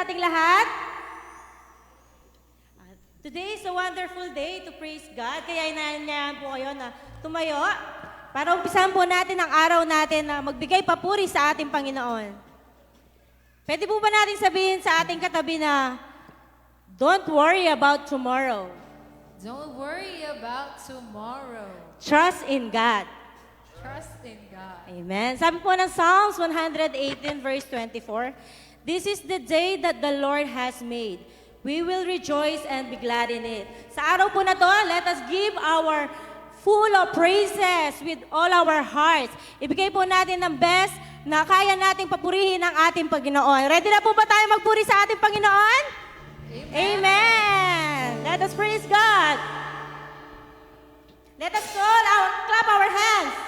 ating lahat? Today is a wonderful day to praise God. Kaya inaanyayahan po kayo na tumayo para umpisahan po natin ang araw natin na magbigay papuri sa ating Panginoon. Pwede po ba natin sabihin sa ating katabi na, don't worry about tomorrow. Don't worry about tomorrow. Trust in God. Trust in God. Amen. Sabi po ng Psalms 118 verse 24, this is the day that the Lord has made. We will rejoice and be glad in it. Sa araw po na to, let us give our full of praises with all our hearts. Ibigay po natin ng best na kaya nating papurihin ang ating Panginoon. Ready na po ba tayo magpuri sa ating Panginoon? Amen. Amen. Let us praise God. Let us clap our hands.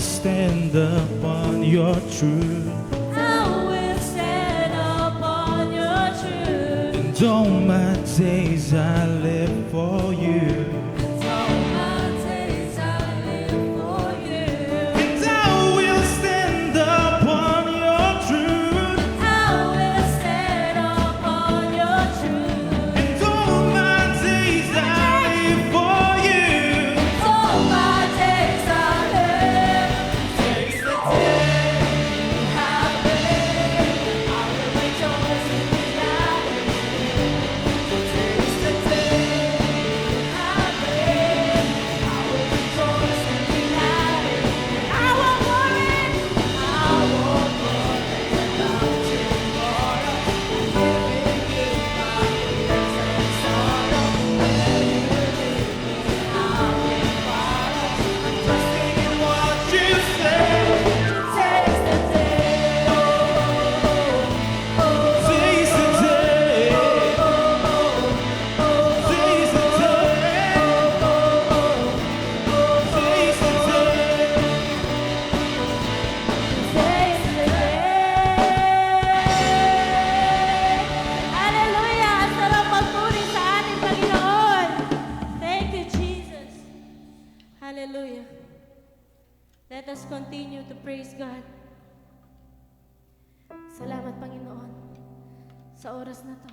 Stand upon your truth, I will stand upon your truth. and all my days I live for you. All my days I live for you. And I will stand upon your truth, I will stand upon your truth. and all my days I live for you. All my days I live. Taste the Rejoice and be glad. Taste the day you have continue to praise God. Salamat, Panginoon, sa oras na to.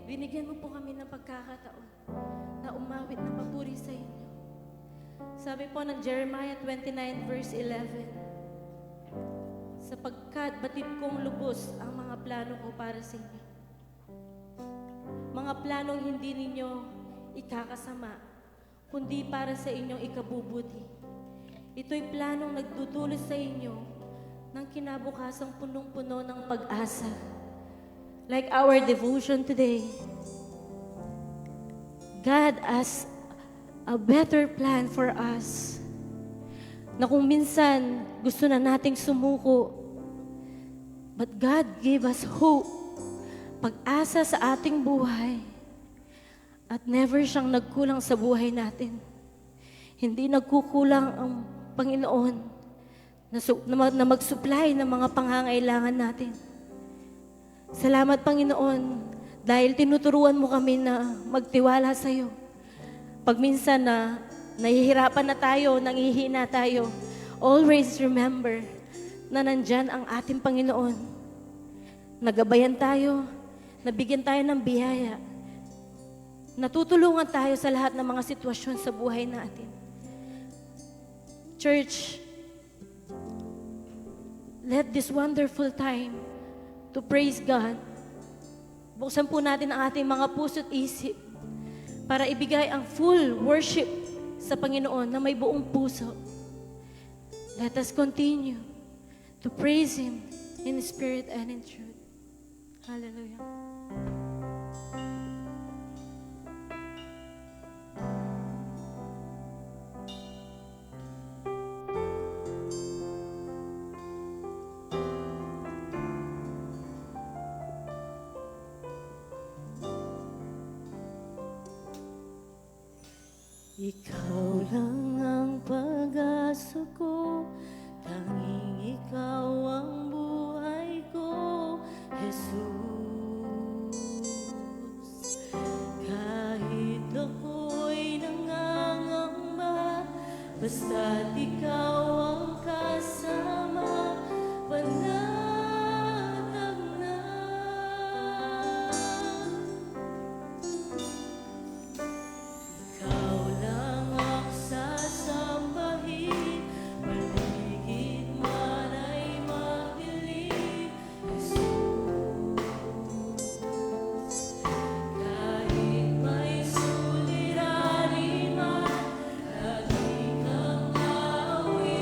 Binigyan mo po kami ng pagkakataon na umawit ng papuri sa inyo. Sabi po ng Jeremiah 29 verse 11, sapagkat batid kong lubos ang mga plano ko para sa inyo. Mga planong hindi ninyo ikakasama, kundi para sa inyong ikabubuti. Ito'y planong nagdudulot sa inyo ng kinabukasang punong-puno ng pag-asa. Like our devotion today, God has a better plan for us. Na kung minsan gusto na nating sumuko, but God gave us hope, pag-asa sa ating buhay, at never siyang nagkulang sa buhay natin. Hindi nagkukulang ang Panginoon na mag-supply ng mga pangangailangan natin. Salamat, Panginoon, dahil tinuturuan mo kami na magtiwala sa iyo. Pag minsan na nahihirapan na tayo, nangihina tayo, always remember na nandyan ang ating Panginoon. Nagabayan tayo, nabigyan tayo ng biyaya. Natutulungan tayo sa lahat ng mga sitwasyon sa buhay natin. Church, let this wonderful time to praise God. Buksan po natin ang ating mga puso't isip para ibigay ang full worship sa Panginoon na may buong puso. Let us continue to praise Him in spirit and in truth. Hallelujah. Ikaw lang ang pag-asa ko, tanging ikaw ang buhay ko, Jesus. Kahit ako'y nangangamba, basta't ikaw ang kasama, panatag na. Ikaw lang ang sasambahin, paligid man ay madilim, Jesus. Kahit may suliranin man, lagi kang maawi.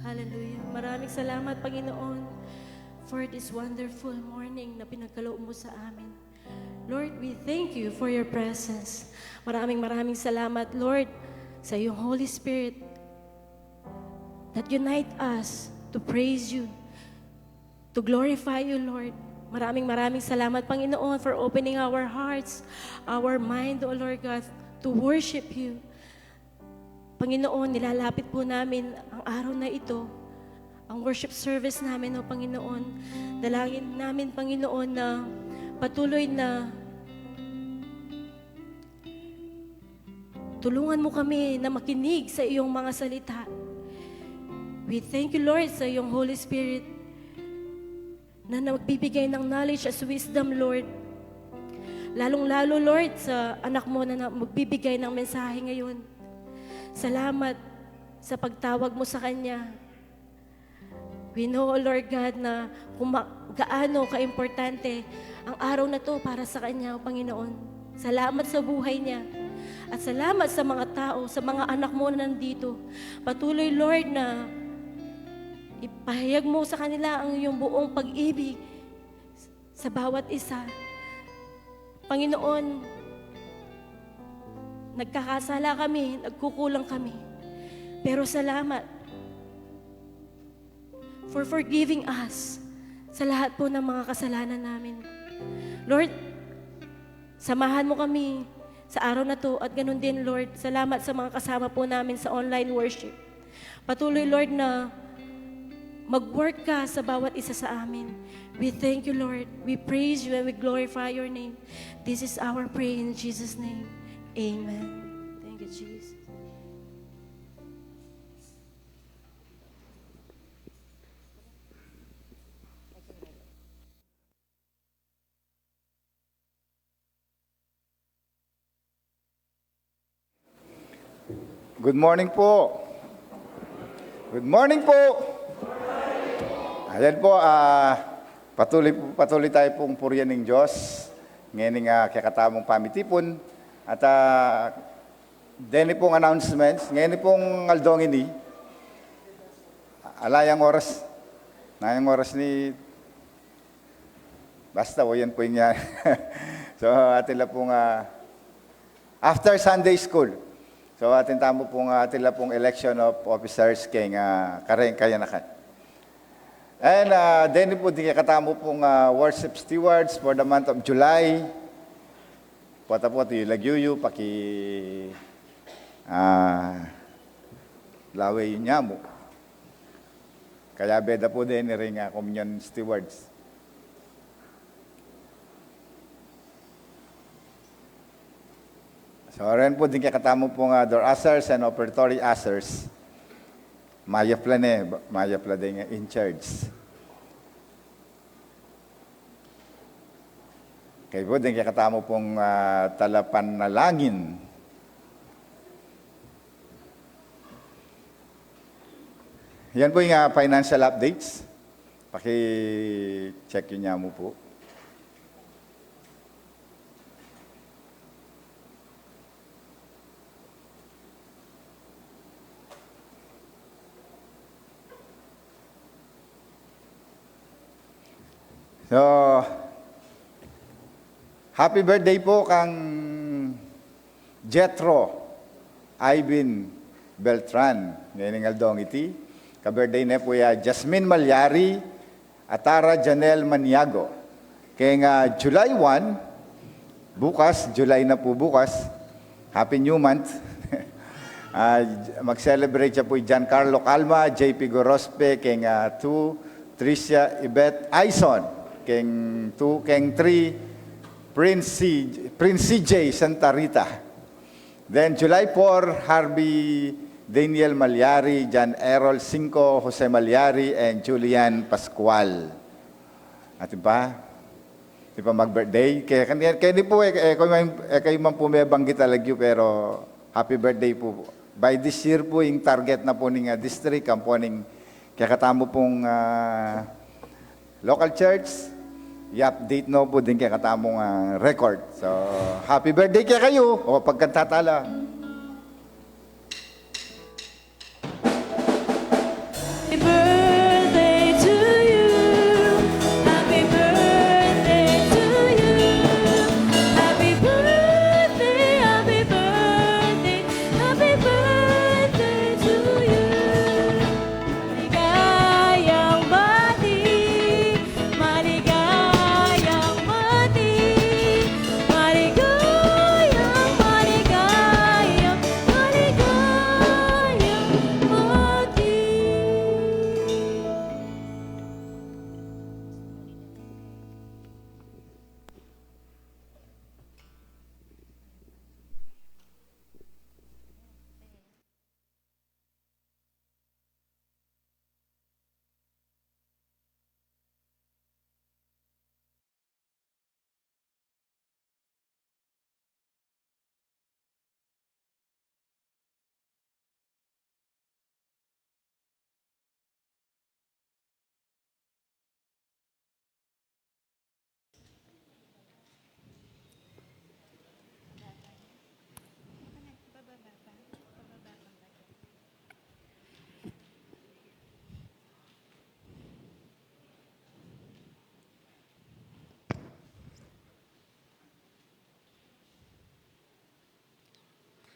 Hallelujah. Maraming salamat, Panginoon, for this wonderful morning na pinagkaloob mo sa amin. Lord, we thank you for your presence. Maraming salamat, Lord, sa iyong Holy Spirit that unite us to praise you, to glorify you, Lord. Maraming salamat, Panginoon, for opening our hearts, our mind, O Lord God, to worship you. Panginoon, nilalapit po namin ang araw na ito, ang worship service namin, O Panginoon. Dalangin namin, Panginoon, na patuloy na tulungan mo kami na makinig sa iyong mga salita. We thank you, Lord, sa iyong Holy Spirit na nagbibigay ng knowledge as wisdom, Lord. Lalong-lalo, Lord, sa anak mo na magbibigay ng mensahe ngayon. Salamat sa pagtawag mo sa kanya. We know, Lord God, na kung gaano ka-importante ang araw na to para sa kanya, O Panginoon. Salamat sa buhay niya. At salamat sa mga tao, sa mga anak mo na nandito. Patuloy, Lord, na ipahayag mo sa kanila ang iyong buong pag-ibig sa bawat isa. Panginoon, nagkakasala kami, nagkukulang kami. Pero salamat for forgiving us sa lahat po ng mga kasalanan namin. Lord, samahan mo kami sa araw na to at ganun din, Lord, salamat sa mga kasama po namin sa online worship. Patuloy, Lord, na mag-work ka sa bawat isa sa amin. We thank you, Lord. We praise you and we glorify your name. This is our prayer in Jesus' name. Amen. Thank you, Jesus. Good morning po. Good morning po. Ayan po, patuloy tayo pong purihan ng Diyos. Ngayon nga kakatamong pamitipon. At deni pong announcements. Ngayon pong aldongini. Alayang oras. Nayang oras ni... Basta, o yan po yung yan. So, atila pong... after Sunday School. So, atin tamo pong atila pong election of officers kay kareng kayanakan. And then po di katamo pong worship stewards for the month of July. Pota po ti Lagyuyu paki lawe niya mo. Kaya beda po din ni ring communion stewards. So, rin po din katamo pong door ushers and operatory ushers. Maya plane, Maya plane nga in charge. Kaya po din katamo pong talapanalangin. Yan po yung financial updates. Paki-check yun niya mo po. So, happy birthday po kang Jethro Ivan Beltran. Ngayon ng aldong iti. Ka-birthday na po ya Jasmine Malyari at Tara Janelle Maniago. Kaya July 1, bukas, July na po bukas, Happy New Month. Mag-celebrate siya po Giancarlo Calma, JP Gorospe, kaya 2, Tricia Yvette Aison. Keng 2, keng 3, Prince CJ Santa Rita. Then July 4, Harvey Daniel Malyari, John Errol 5, Jose Malyari, and Julian Pascual. At iba mag-birthday. Kaya di po, kayo man po may banggit talagyo, pero happy birthday po. By this year po, yung target na po ng district, ang po ng kaya katamo pong local church, i-update no po din kaya katamong record. So, happy birthday kaya kayo. O pagkantatala. Happy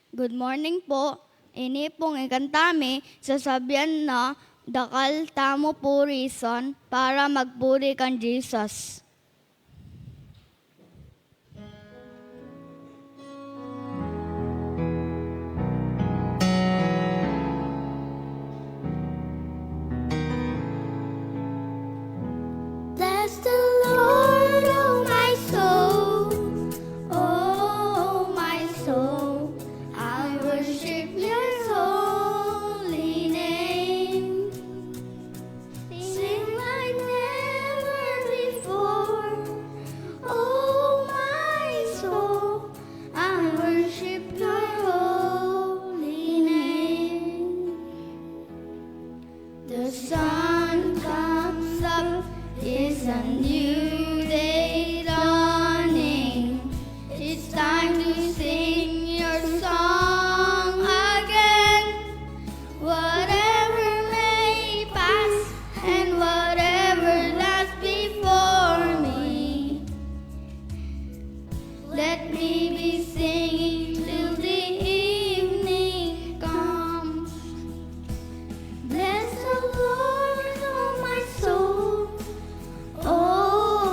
Good morning po. Ini pong ikantami, sasabihan na dakal tamo po reason para magpuri kan Jesus. Bless the Lord, oh my soul, oh my soul. I worship your holy name. Sing like never before, oh my soul. I worship your holy name. The sun comes up, it's a new day dawning. It's time to sing your song again. Whatever may pass and whatever lies before me, let me be singing till the evening comes. Bless the Lord, oh my soul, oh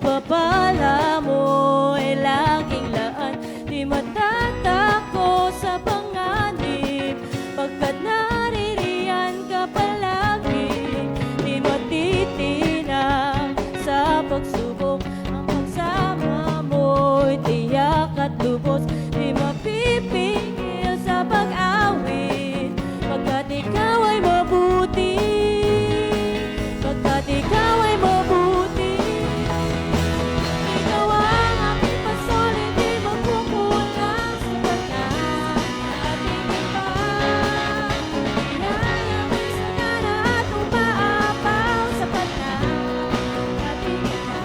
pagpapala mo ay laging laan. Di matatako sa panganib, pagkat naririyan ka palagi. Di matitinag sa pagsubok, ang pagsama mo'y tiyak at lubos. Di mapipigil sa pag-awit, pagkat ikaw ay mabuti. Pagkat ikaw ay mabuti. Ikaw ang aking pasol, hindi magkukulang sa pagkat ating iba. Biyaya mo'y sagana at umaapaw sa pagkat ating iba.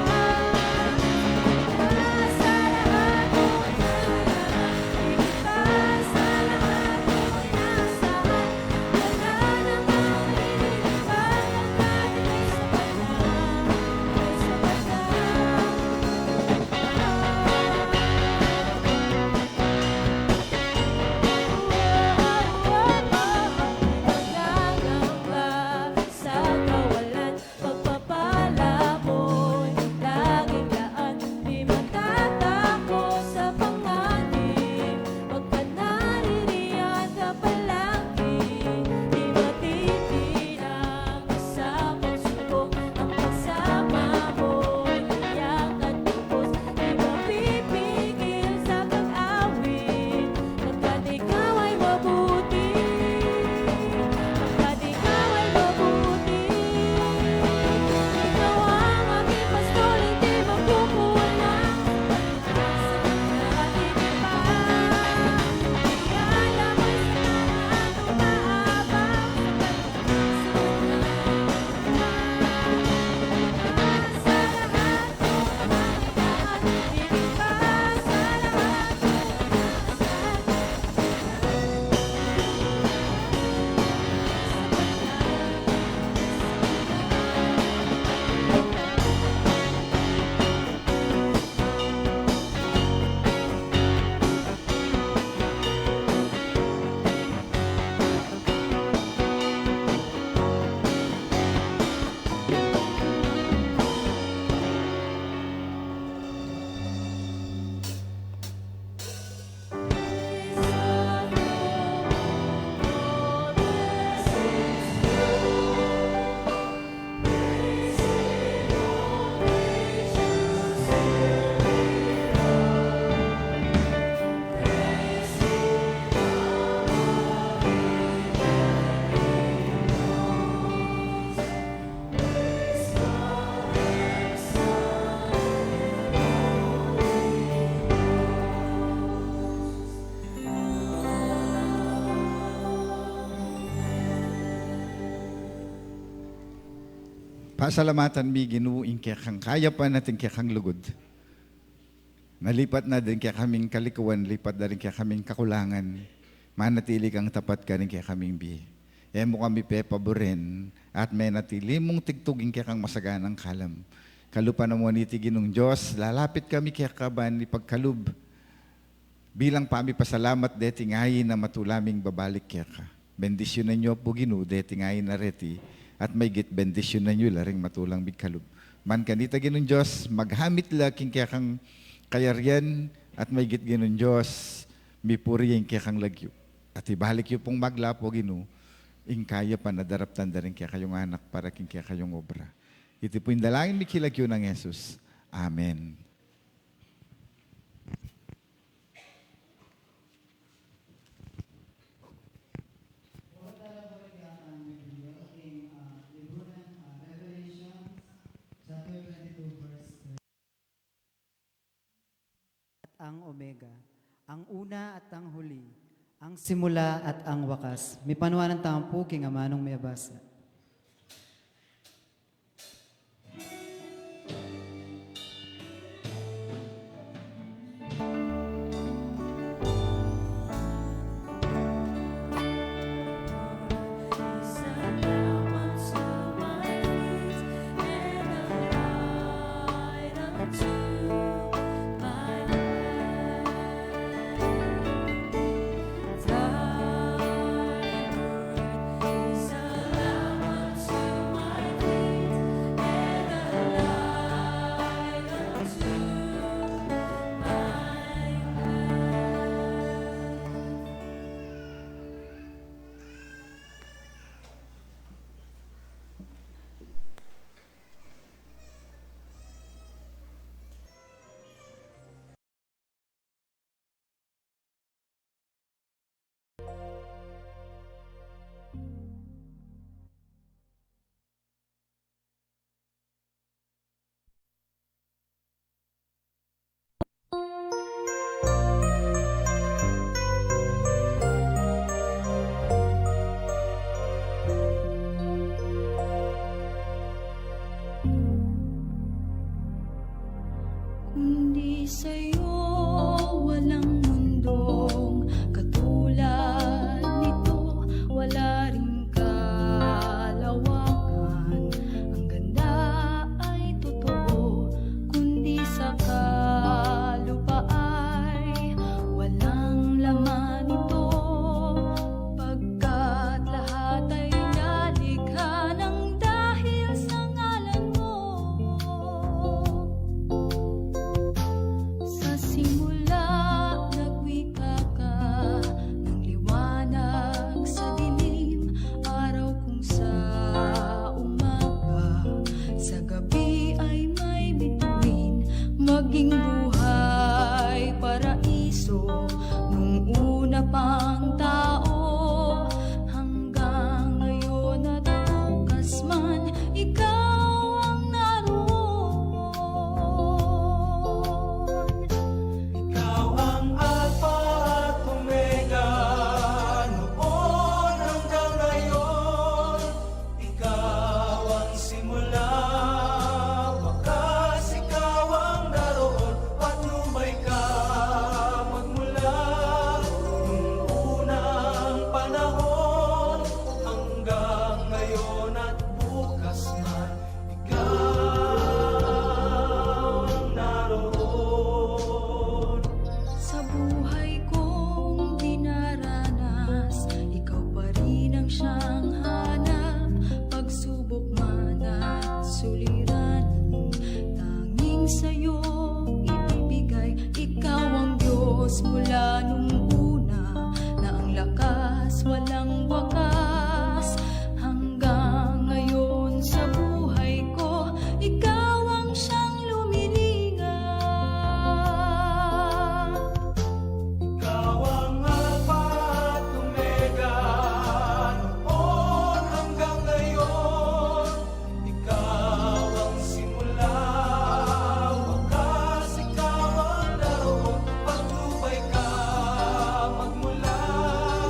Sa lahat mo'y higit pa sa lahat mo'y nasahan. Wala namang hinihiling pa pagkat ika'y sapat na, ay sapat na. Nagagamba sa kawalan, pagpapala mo'y laging laan. Di matatako sa panganib, pagkat naririyan ka palagi. Di matitinag sa pagsubok, ang pagsama mo'y tiyak at lubos. Di mapipigil sa pag-awit, pagkat ikaw ay mabuti. Pagkat ikaw ay mabuti. Ikaw ang aking pastol, hindi magkukulang sa ating iba. Biyaya mo'y sagana at umaapaw sa lahat mo'y nagaan. Higit pa sa lahat mo'y nasahan. Pasalamatan mi ginuing kaya kang kaya pa natin kaya kang lugod. Nalipat na din kaya kaming kalikuan, lipat na rin kaya kaming kakulangan. Manatili kang tapat ka rin kaya kaming bi. Emo kami paborin at may natili mong tigtugin kaya kang masaganang kalam. Kalupa na mo niti ginong Diyos, lalapit kami kaya kaban ni pagkalub. Bilang pami pasalamat deti ngayon na matulaming babalik kaya ka. Bendisyonan nyo po ginu deti ngayon na reti. At may git bendisyon na nyo laring matulang bigkalub. Man kanita ginong Diyos, maghamit laking kaya kang kayaryan at may git ginong Diyos, mipuri yung kaya kang lagyo. At ibalik yung pong maglapo ginu, ing kaya pa nadaraptan na rin kaya kayong anak para king kaya kayong obra. Ito po yung dalangin mi kilagyo ng Jesus. Amen. Ang Omega, ang una at ang huli, ang simula at ang wakas. May panuwanan tampo king amanong may abasa. kundi sa'yo walang mundong katulad nito, wala ring kalawakan. Ang ganda ay totoo, kundi sa kalupa ay walang laman ito, pagkat lahat ay nalikha ng dahil sa ngalan mo. Sa simula, nagwika ka ng liwanag sa dilim, araw kung sa umaga, sa gabi ay may bituin, maging buhay paraiso nung una pang tao, hanggang ngayon at bukas man, ikaw ang naroon. Ikaw ang Alpha at Omega, noon hanggang ngayon. Ikaw ang simula, wakas, ikaw ang naroon. Patnubay ka magmula nung unang panahon, hanggang ngayon at bukas man, ikaw ang naroon. Sa buhay kong dinaranas, ikaw pa rin ang siyang hanap, pagsubok man at suliranin, tanging sa'yo ibibigay. Ikaw ang Diyos mula nung una, na ang lakas walang wakas, hanggang ngayon sa buhay ko, ikaw ang siyang lumilingan. Ikaw ang Alpha at Omega, noon hanggang ngayon. Ikaw ang simula, wakas, ikaw ang naroon. Patnubay ka magmula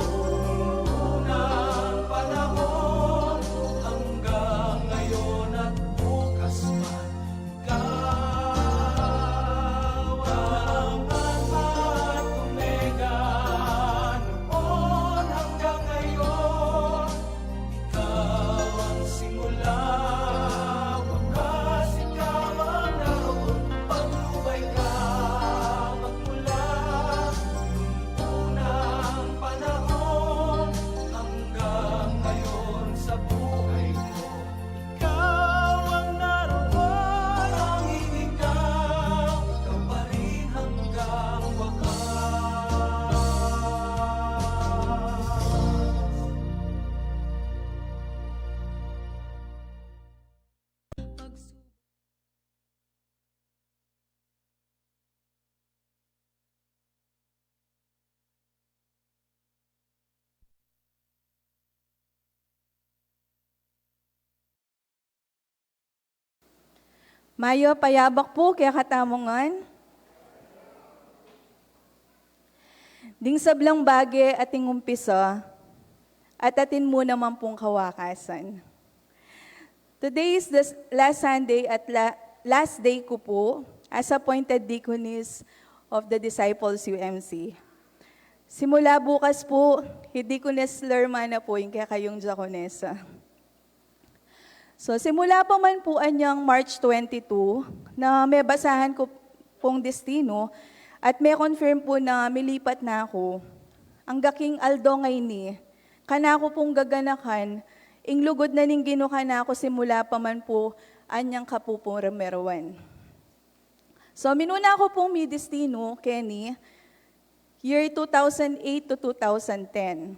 nung unang panahon, hanggang ngayon at bukas man, ikaw ang Alpha at Omega, noon hanggang ngayon. Ikaw ang simula, wakas, ikaw ang naroon. Patnubay ka magmula nung unang panahon, hanggang ngayon sa buhay ko. Ikaw ang naroon, tanging ikaw, ikaw pa rin hanggang wakas. Mayo payabak po kaya katamongan. Ding sablang bage ating umpisa, at atin mo naman pong kawakasan. Today is the last Sunday at last day ko po as appointed deaconess of the Disciples UMC. Simula bukas po, Deaconess Lerma na po yung kaya kayong diakonesa. So simula pa man po anyang March 22 na may basahan ko pong destino at may confirm po na milipat na ako. Ang gaking aldo ngay ni, kanako pong gaganakan, inglugod na ning ginuka na ako simula pa man po anyang kapupong Ramerawan. So minuna ko pong mi destino, Kenny, year 2008 to 2010.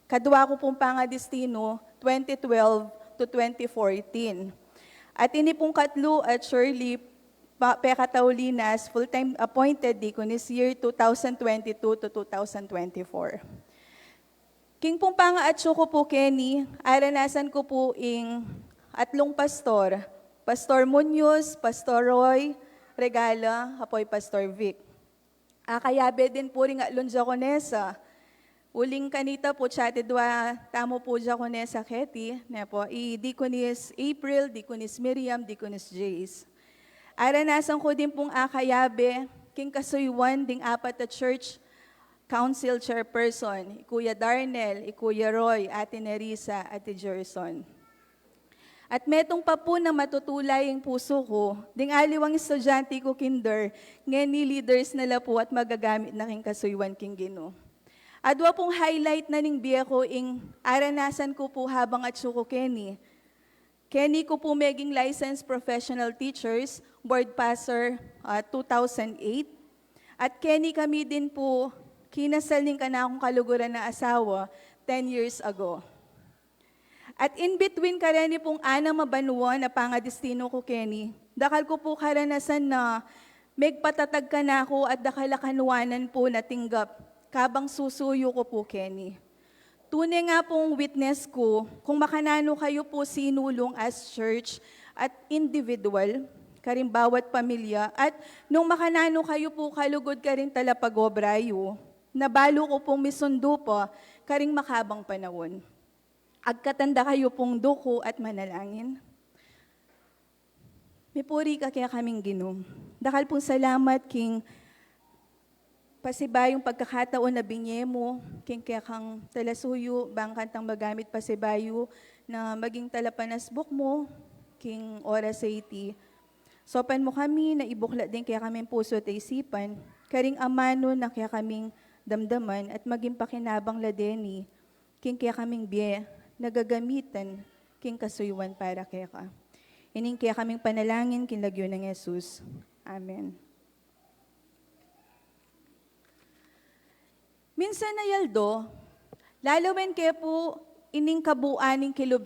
Kadwa ko pong pangadestino, 2012 to 2014. At ini pong katlo at Shirley Pekataulinas, full-time appointed deaconess year 2022 to 2024. King pong pangaatso ko po, Kenny, aranasan ko po ing atlong pastor, Pastor Munoz, Pastor Roy, Regala, apoy Pastor Vic. Kayabe din po rin atlong diakonesa. Uling kanita po chatidwa, tamo po diakonesa Ketty, na po, i-Deaconess April, Deaconess Miriam, Deaconess Jace. Aranasan ko din pong akayabe, king kasuywan, ding apat at church council chairperson, Kuya Darnel, Kuya Roy, Ate Nerissa, Ate Jerson. At metong pa po na matutulay ang puso ko, ding aliwang estudyante ko kinder, ngayon ni leaders nila po at magagamit na king kasuywan king Ginoo. Adwa pong highlight na ning biya ko ing aranasan ko po habang at suko Kenny. Kenny ko po maging licensed professional teachers, board passer 2008. At Kenny kami din po, kinasal ning ka na akong kaluguran na asawa 10 years ago. At in between kareni pong mabanuan na pangadestino ko, Kenny, dakal ko po karanasan na megpatatag ka na ako at dakalakanuanan po na tinggap, kabang susuyo ko po, Kenny. Tunay nga pong witness ko, kung makanano kayo po sinulong as church at individual, karing bawat pamilya, at nung makanano kayo po kalugod karing talapagobrayo, nabalo ko pong misundo po, karing makabang panahon. Agkatanda kayo pong duko at manalangin. May puri ka kaya kaming Ginoo. Dakal pong salamat king pasibayong pagkakataon na binye mo, king kaya kang talasuyo, bangkan tang magamit pasibayo na maging talapanasbok mo, king oras sa iti. Sopan mo kami na ibukla din kaya kaming puso at isipan, karing amano na kaya kaming damdaman at maging pakinabang ladeni, king kaya kaming biye, nagagamitan king kasuywan para kaya ka. Ining kaya kaming panalangin kinlagyo ng Jesus. Amen. Minsan na yaldo, lalawen kaya po ining kabuuan ng Kilob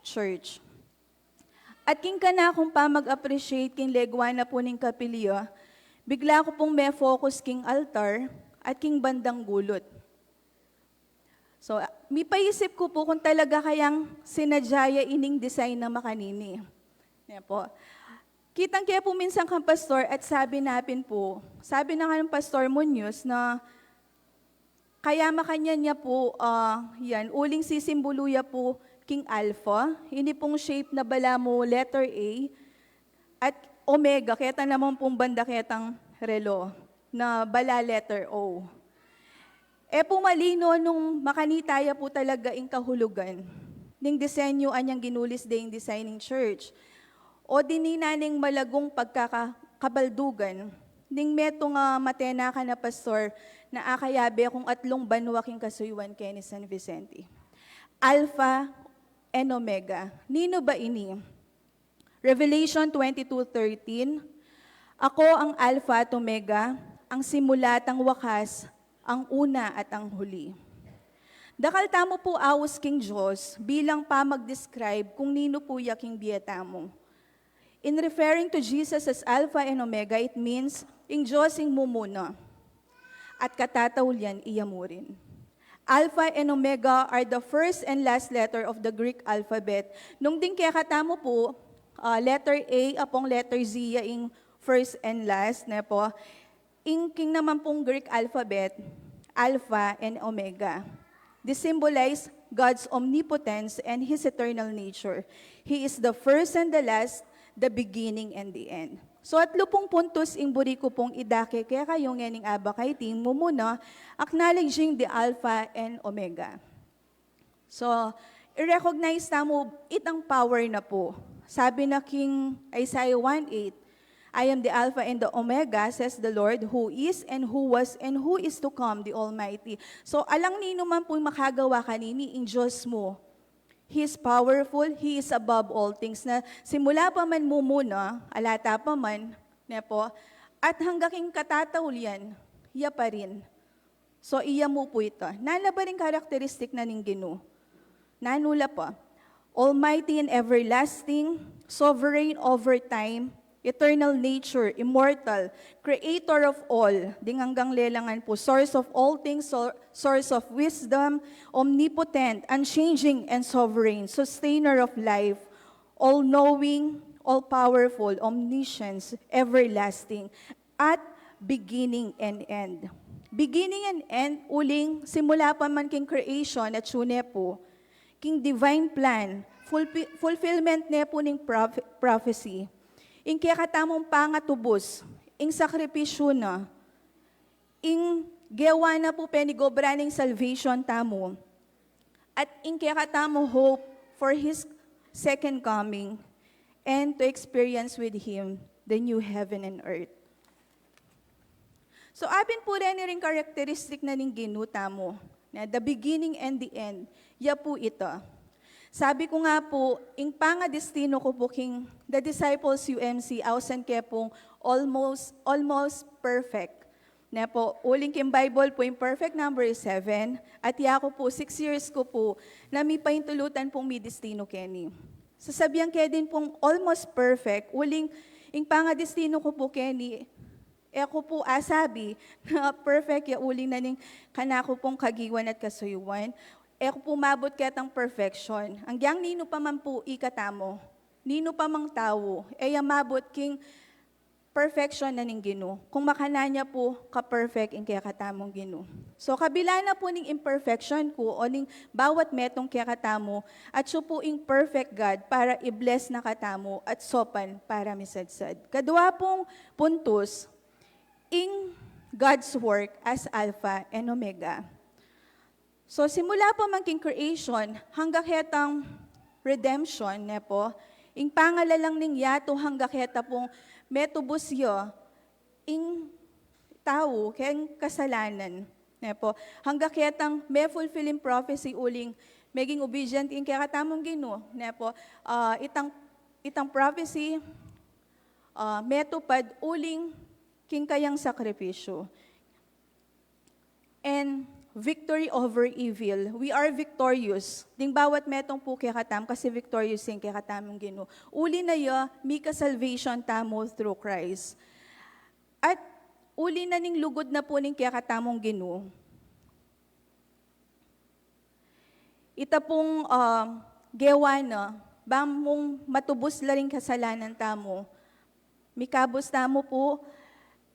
Church. At king ka na akong pa mag-appreciate king legwa na po ning kapilya, bigla ko pong may focus king altar at king bandang gulot. So, may paisip ko po kung talaga kayang sinadjaya ining design na makanini. Yan po. Kitang kaya po minsan kang pastor at sabi natin po, sabi na nga ng Pastor Munoz na kaya makanya niya po, uling sisimboluya po king alpha, hindi pong shape na bala mo letter A, at omega, kaya naman pong banda ketang relo, na bala letter O. Pumalino nung makanitaya po talaga ing kahulugan, ning disenyo anyang ginulis ding designing church, o dininaning malagong pagkakabaldugan, ning metong matena ka na pastor, na akayabe kung atlong banwa king kasuywan Kenny San Vicente. Alpha and Omega. Nino ba ini? Revelation 22:13, ako ang Alpha at Omega, ang simula at ang wakas, ang una at ang huli. Dakal tamo po awos king Diyos bilang pa mag-describe kung nino po yaking biyeta mo. In referring to Jesus as Alpha and Omega, it means ing Diyos ing mumuna. At katatawulyan iya mo rin. Alpha and Omega are the first and last letter of the Greek alphabet. Nung din kaya katamo po, letter A apong letter Z ing first and last, na po, king naman pong Greek alphabet, Alpha and Omega. This symbolize God's omnipotence and His eternal nature. He is the first and the last, the beginning and the end. So at lupong puntos ing buri ko pong idake, kaya kayong yaning abakay ting mo muna, acknowledging the Alpha and Omega. So, i-recognize na mo itang power na po. Sabi na King Isaiah 1:8, I am the Alpha and the Omega, says the Lord, who is and who was and who is to come, the Almighty. So, alang nino man po makagawa kanini, in Diyos mo. He is powerful, He is above all things. Na simula pa man mo muna, alata pa man, na po, at hanggang katataulian, iya pa rin. So, iya mo po ito. Nana ba rin karakteristik na ning Ginoo? Nanula pa. Almighty and everlasting, sovereign over time, eternal nature, immortal, creator of all, ding hanggang lelangan po, source of all things, source of wisdom, omnipotent, unchanging and sovereign, sustainer of life, all-knowing, all-powerful, omniscience, everlasting, at beginning and end. Beginning and end, uling, simula pa man king creation at sune po, king divine plan, fulfillment ne po ning prophecy, ing kaya katamong pangatubos, ing sakripisyo na, ing gewa na po penigobraning salvation tamo, at ing kaya katamo hope for His second coming, and to experience with Him the new heaven and earth. So, abin po rin rin karakteristik na ning ginuta mo, na the beginning and the end, ya po ito. Sabi ko nga po, ing pangadestino ko po king the disciples UMC, ausan kaya pong almost perfect. Na po, uling kim Bible po, yung perfect number is 7, at ya ko po, 6 years ko po, na may paintulutan pong may destino Kenny. Sasabihan kaya din pong almost perfect, uling, ing pangadestino ko po Kenny, ako po asabi na perfect ya uling na ning kanako pong kagiwan at kasuyuan. Ako po mabot katang perfection. Ang yang nino pa man po ikatamo, nino pa mang tao, mabot king perfection na ning Ginoo. Kung makananya po ka-perfect in kaya katamong Ginoo. So kabila na po ning imperfection ko o ning bawat metong kaya katamo at siya po ing perfect God para i-bless na katamo at sopan para misadsad. Kadua pong puntos in God's work as Alpha and Omega. So simula po man king creation hanggang hetang redemption ne po, ing pangalalang ning yato hanggang heta pong metubos yo ing tao ken kasalanan ne po, hanggang hetang may fulfilling prophecy uling maging obedient ing kaya katamong Ginoo ne po, itang prophecy metupad uling king kayang sakripisyo. And victory over evil. We are victorious. Ding bawat metong po kaya katam, kasi victorious yung kaya katamong Ginoo. Uli na ya, mika salvation tamo through Christ. At uli na ning lugod na po ning kaya katamong Ginoo. Ita pong gewa na, bamong matubos la ring kasalanan tamo. Mikabos tamo po,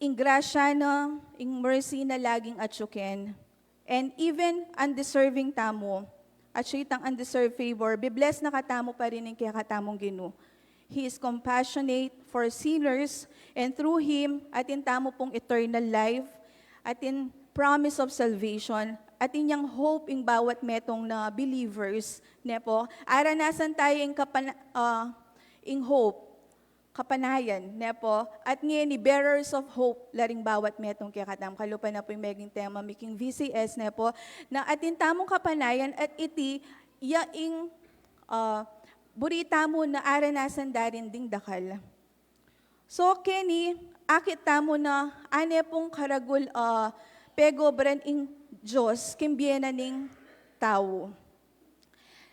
ing grasya na, ing mercy na laging atsuken. And even undeserving tamo, at siya itang undeserved favor, bibless na katamo pa rin ng kaya katamong Ginoo. He is compassionate for sinners, and through Him, atin tamo pong eternal life, atin promise of salvation, atin yang hope ing bawat metong na believers, ne po, aranasan tayo ing hope, kapanayan, ne po, at ngayon ni bearers of hope, laring bawat metong kaya katam, kalupa na po yung meging tema, making VCS, ne po, na atin tamong kapanayan at iti, yaing burita mo na aranasan darin ding dakal. So, Kenny, akit tamo na, ane pong karagul, pego bren ing Diyos, kimbiena ning tao.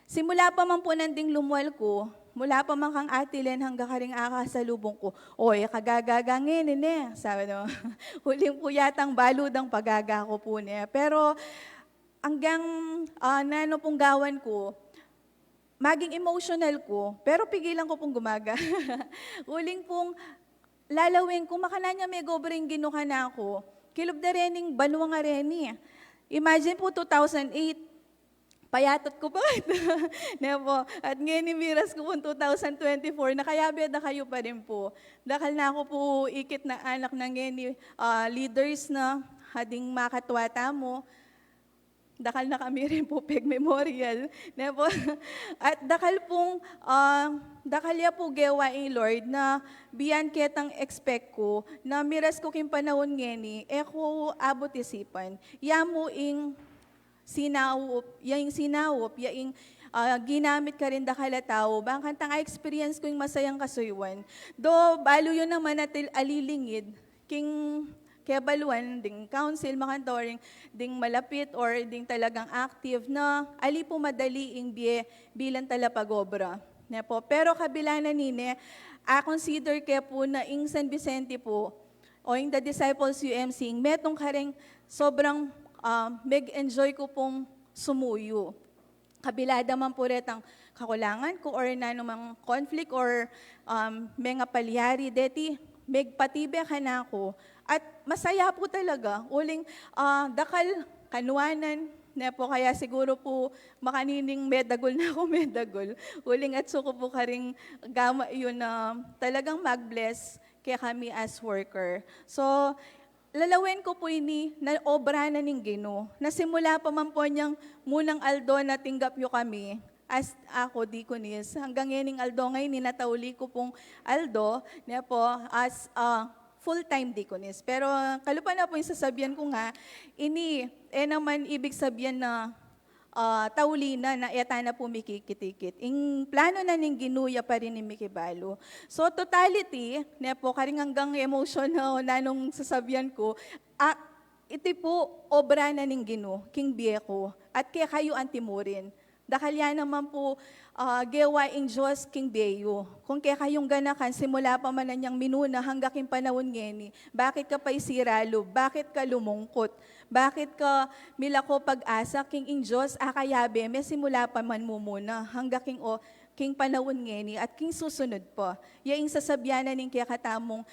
Simula pa man po nanding lumual ko, mula pa man kang atilen hanggang karing akasalubong ko, oy, kagagagangin, sabi no. Huling po yatang baludang pagaga ko po niya. Pero hanggang nano pong gawan ko, maging emotional ko, pero pigilan ko pong gumaga. Huling pong lalawin ko, makananya may gobring ginuka na ako, kilob na rening banwa nga reni. Imagine po 2008, payatot ko pa. Nepo. At ngayon imiras ko po 2024, nakayabi na kayo pa rin po. Dakal na ako po ikit na anak ng ngayon leaders na hading makatwata mo. Dakal na kami rin po peg memorial. Nepo. At dakal pong, dakalya po gewaing Lord na biyan ketang expect ko na miras ko kin panahon ngeni, ko abot isipan. Yamo ing sinawop, yaing ginamit ka rin dakala tao, bangkan tang experience ko yung masayang kasuywan. Do, balo yun naman natil alilingid, kaya baluan, ding council, makantoring, ding malapit or ding talagang active na ali po madaliing bilang talapagobra. Po. Pero kabila na nine, consider kaya po na ing San Vicente po, o yung the disciples UMC, metong karing sobrang mag-enjoy ko pong sumuyo. Kabilada man po retang kakulangan ko or nanumang conflict or mga palyari, deti, megpatibe ka na ako. At masaya po talaga. Uling dakal kanuanan, Ne po, kaya siguro po makanining medagol na ako medagol. Uling at suko po karing gama yun na talagang mag-bless kaya kami as worker. So, lalawin ko po ini na obra na ning Ginoo. Nasimula pa man po niyang munang aldo na tinggap yo kami as ako diconis. Hanggang yening aldo ngayon, ninatauli ko pong aldo niya po as full-time diconis. Pero kalupa na po yung sasabihan ko nga, ini, naman ibig sabihin na tauli na eta na po mikikitikit. Yung plano na ning ginuya pa rin ni Mikibalo. So totality, niya po, karing hanggang emotion na nanong sasabihan ko, ito po obra na ning Ginoo, king Bieko, at kaya kayo antimurin. Dakalya naman po, gewa ing Diyos king Beyo. Kung kaya kayong ganakan, simula pa man na niyang minuna hanggang king panahon ngeni, bakit ka pa isiralo? Bakit ka lumungkot? Bakit ka milako pag-asa king ing Diyos akayabe? May simula pa man mumuna hanggang king panahon ngeni at king susunod pa. Yaing sasabyanan ning kaya katamong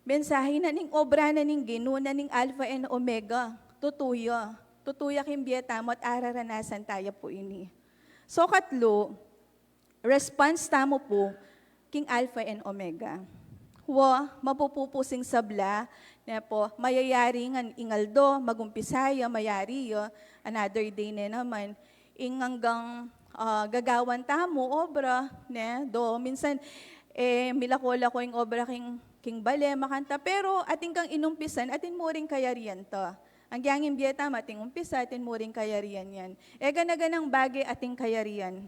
mensahe na ning obra na ning Ginoo na ning Alpha and Omega. Tutuya. Tutuya king biyetamo at araranasan tayo po ini. So katlo, response tamo po, king Alpha and Omega. Mapupupusing sabla, na po, mayayari nga ingaldo, magumpisaya, mayari another day na naman, hanggang gagawan tamo, obra, minsan, milakola ko yung obra king bale, makanta, pero ating kang inumpisan, atin mo rin kayarian to. Ang gyangin biyeta, ating umpisa, atin mo rin kayarian yan. Ganaganang bagay ating kayarian.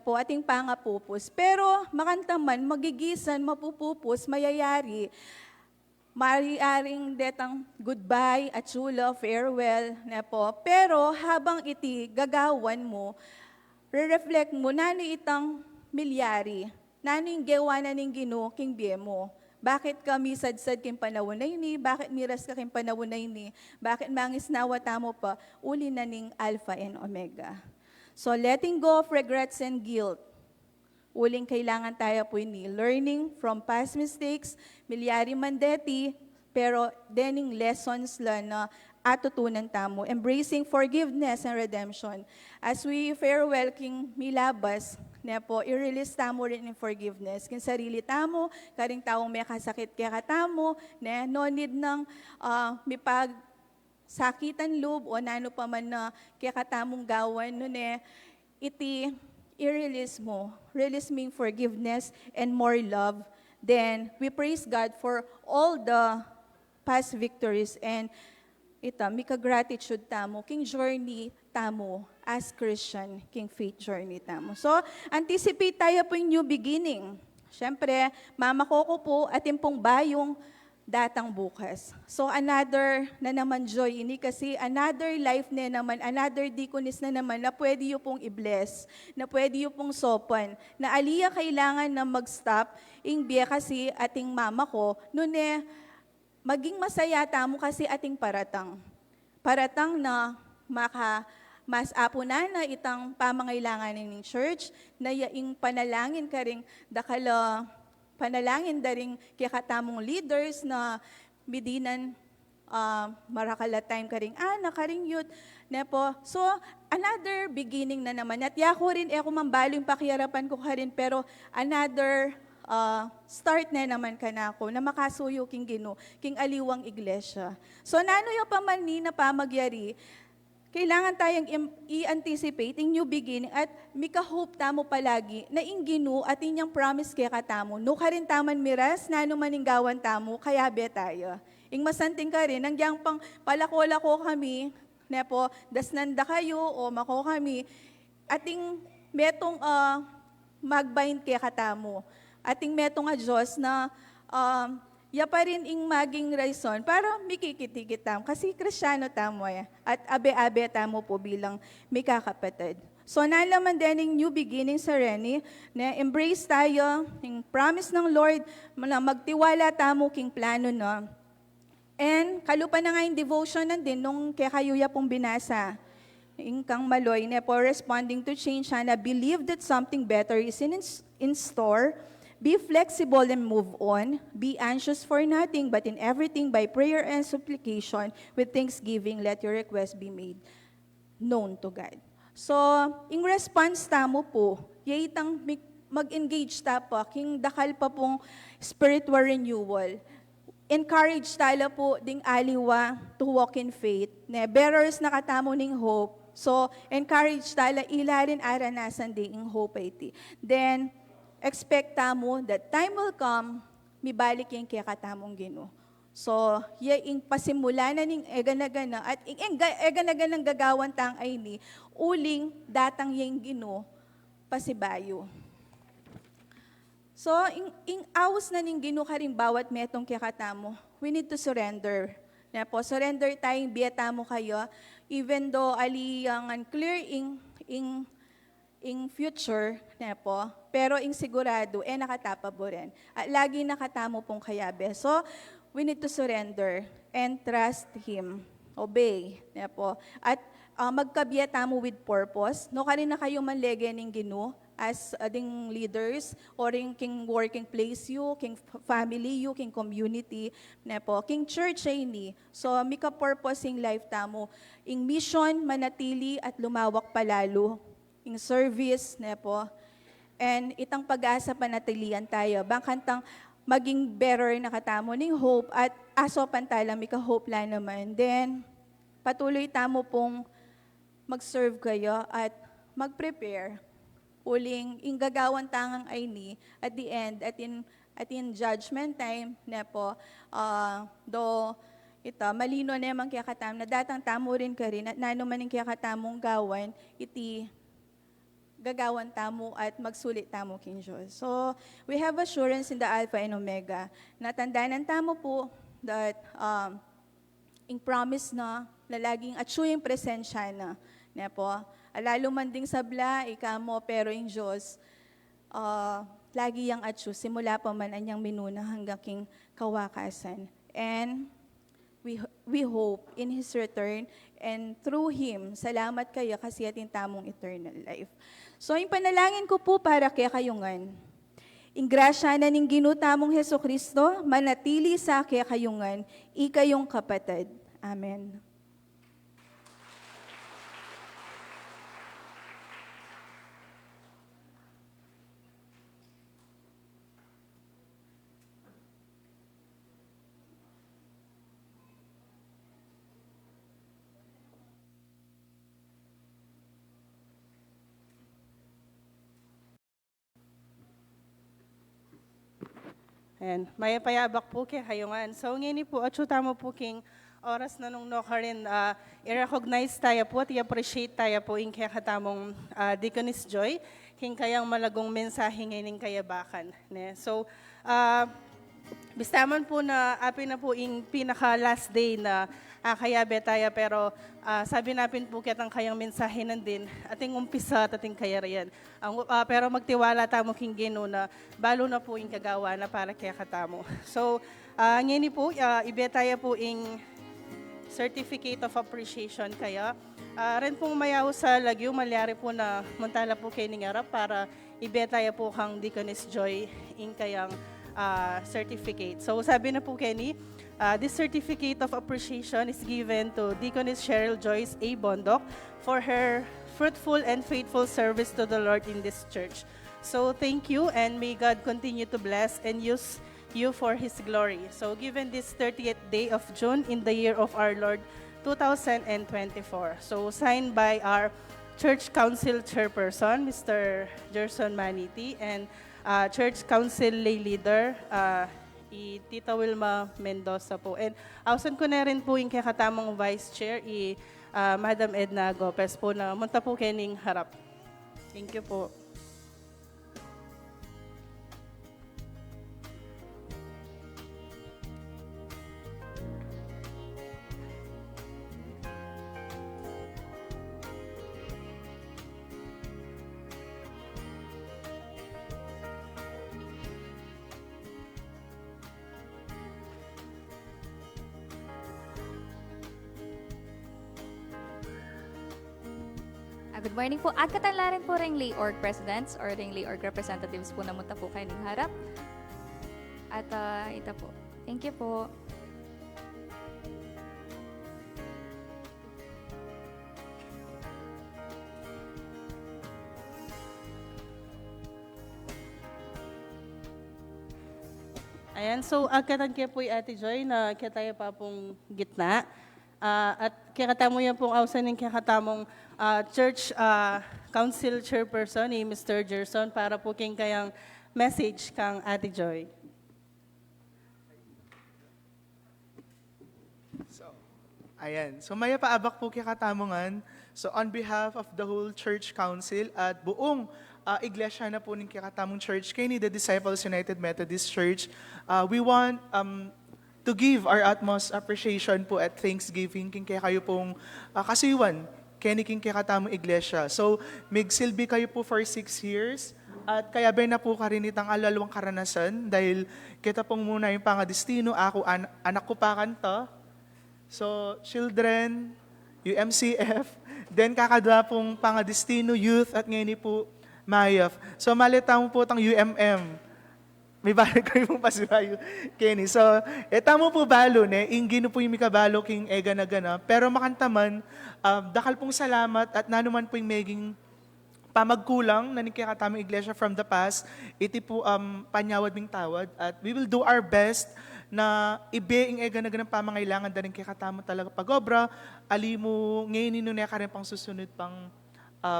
Po, ating pangapupus. Pero makantaman, magigisan, mapupupus, mayayari, mariaring detang goodbye, at chula, farewell, po. Pero habang iti gagawan mo, re-reflect mo, nano itang milyari, nano yung gawa na ning Ginoo, king biye mo. Bakit ka misadsad king panahon na ini? Bakit miras ka king panahon na ini? Bakit mangis nawa tamo pa? Uli na ning Alpha and Omega. So letting go of regrets and guilt. Uling kailangan tayo po ini. Learning from past mistakes, milyari mandeti, pero dening lessons la na atutunan tamo. Embracing forgiveness and redemption. As we farewell king Milabas, po, i-release tamo rin in forgiveness. Kin sarili tamo, karing taong may kasakit kaya katamo, no need ng mipag sakitan loob o nano pa man na kaya katamong gawan nun i-release mo. Release mean forgiveness and more love. Then, we praise God for all the past victories and mika gratitude tamo, king journey tamo as Christian, king faith journey tamo. So, anticipate tayo po yung new beginning. Siyempre, mama ko po atin pong bayong datang bukas. So, another na naman joy ini kasi another life na naman, another deaconess na naman na pwede yung pong i-bless, na pwede yung pong sopan, na aliya kailangan na mag-stop, ingbiya kasi ating mama ko, maging masaya tamo kasi ating paratang. Paratang na mas apo na itang pamangailangan ng church, na yaing panalangin ka rin, dakala panalangin daring kaya katamong leaders na bidinan marakala time ka rin, nakaring youth, po. So, another beginning na naman. At yako rin, ako mambalo yung pakiyarapan ko ka rin, pero another start na naman ka na ako, na makasuyo king Ginoo, king aliwang iglesia. So, nano yung pamani na pamagyari, kailangan tayong i-anticipate yung new beginning at mika-hope tamo palagi na ing Ginoo at inyang promise kaya katamo. No ka rin taman miras, nano maninggawan tamo, kaya be tayo. Ing masanting ka rin, nangyang pang palako-lako kami, po, dasnanda kayo o mako kami, ating metong magbind kaya katamo. Ating metong a Diyos na ya pa rin ing maging raison para mikikitigit tamo. Kasi Kristyano tamo at abe-abe tamo po bilang may kakapatid. So nalaman din yung new beginning sa Reni, na embrace tayo, yung promise ng Lord, na magtiwala tamo king plano no. And kalupa na nga yung devotion din nung kaya kayuya pong binasa. Yung kang maloy, po responding to change, na believe that something better is in store. Be flexible and move on. Be anxious for nothing, but in everything by prayer and supplication, with thanksgiving, let your requests be made known to God. So, in response tamo po, yayitang mag-engage ta po, king dakal pa pong spiritual renewal. Encourage tala po ding aliwa to walk in faith. Ne, bearers na katamo ning hope. So, encourage tala ilarin aranasan ding in hope iti. Then, expect tamo that time will come, mibalik yung kaya katamong Ginoo. So, yung pasimula na ning eganagana at eganagana ng gagawan tang ay ni, uling datang yung Ginoo, pasibayo. So, in awas na ning Ginoo ka rin bawat metong kikatamo, we need to surrender. Na po, surrender tayong biyata mo kayo, even though ali ang unclear in future, na po, pero in sigurado, nakatapa po rin. At lagi nakatamo pong kayabe. So, we need to surrender and trust Him. Obey. Na po. At magkabiyata mo with purpose. No, ka rin na kayo manlege ng Ginoo as ading leaders or in king working place you, king family you, king community, na po, king church ay ni. So, mika purpose in life tamo. In mission, manatili at lumawak palalo. In service, na po. And itang pag-asa panatilian tayo. Bangkantang maging better na katamo ning hope at asopan tayo mika hope lang naman. Then, patuloy tamo pong mag-serve kayo at mag-prepare uling ingagawan tangang ay ni at the end at in judgment time na po do ito malino na man kaya katam na datang tamo rin ka rin at nano man kaya katamong gawan iti gagawan tamo at magsulit tamo king Diyos. So we have assurance in the Alpha and Omega na tandaanan tamo po that in promise na laging atsu yung presensya na po. Lalo man ding sabla, ikamo, pero in Diyos, lagi yang atsu, simula pa man anyang minuna hanggang king kawakasan. And we hope in His return, and through Him, salamat kayo kasi ating tamong eternal life. So, yung panalangin ko po para kaya kayungan. Ingrasya na ning ginutamong Heso Kristo, manatili sa kaya kayungan, ikayong kapatid. Amen. And maya payabak po kay hayungan. So ngini po at tamo po king oras na nung no karin i-recognize tayo po at i-appreciate tayo po in kaya katamong Deaconess Joy king kayang malagong mensahe ngayon kayabakan. Ne? So bistaman po na api na po in pinaka last day na kayabe tayo pero sabi natin po kitang kayang mensahe nandin ating umpisa at ating kayarian. Pero magtiwala tamo king Ginoo na balo na po yung kagawa na para kaya katamo. So, ngayon po, ibe tayo po yung Certificate of Appreciation kaya. Ren pong mayaw sa lagyo, malyari po na muntala po kayo ningarap para ibe tayo po kang Deaconess Joy in kayang certificate. So, sabi na po Kenny, this Certificate of Appreciation is given to Deaconess Cheryl Joyce A. Bondok for her fruitful and faithful service to the Lord in this church. So thank you and may God continue to bless and use you for His glory. So given this 30th day of June in the year of our Lord 2024. So signed by our Church Council Chairperson, Mr. Gerson Maniti, and Church Council Lay Leader, Tita Wilma Mendoza po. And ausan ko na rin po yung kakatamang Vice Chair, Madam Edna Gopez po na munta po kening harap. Thank you po. Good morning po. At katanlarin po ring Lay Org Presidents or ring Lay Org Representatives po na munta po kayo ng harap. At ito po. Thank you po. Ayan, so agkatan kaya po Ate Joy na kaya tayo pa pong gitna. At kaya katamo yan pong awsan ng kaya katamong church council chairperson ni Mr. Gerson para po king kayang message kang Ate Joy. Ayan. So maya paabak po kay katamongan. So on behalf of the whole church council at buong iglesia na po ng kakatamong church, kay ni the Disciples United Methodist Church, we want to give our utmost appreciation po at thanksgiving king kaya kayo pong kasiwan kay ni king kakatamong iglesia. So migsilbi kayo po for 6 years. At kaya ba na po karinitang alalawang karanasan dahil kita pong muna yung pangadestino, ako anak ko pa kanta. So, children, UMCF, then kakadwa pong pangadestino, youth, at ngayon po, Mayaf. So, malitang po tang UMM. May balik kayo pong pasibayo, Kenny. So, tamo po balo, ingino po yung mikabalo, king ega na gana. Pero makantaman, dakal pong salamat at nanuman po yung meging pamagkulang na nikikatamang iglesia from the past, iti po panyawad ming tawad. At we will do our best na ibeing ega na ganang pamangailangan daling kay katamo talaga pagobra, ali mo ngayon nino ka rin pang susunod pang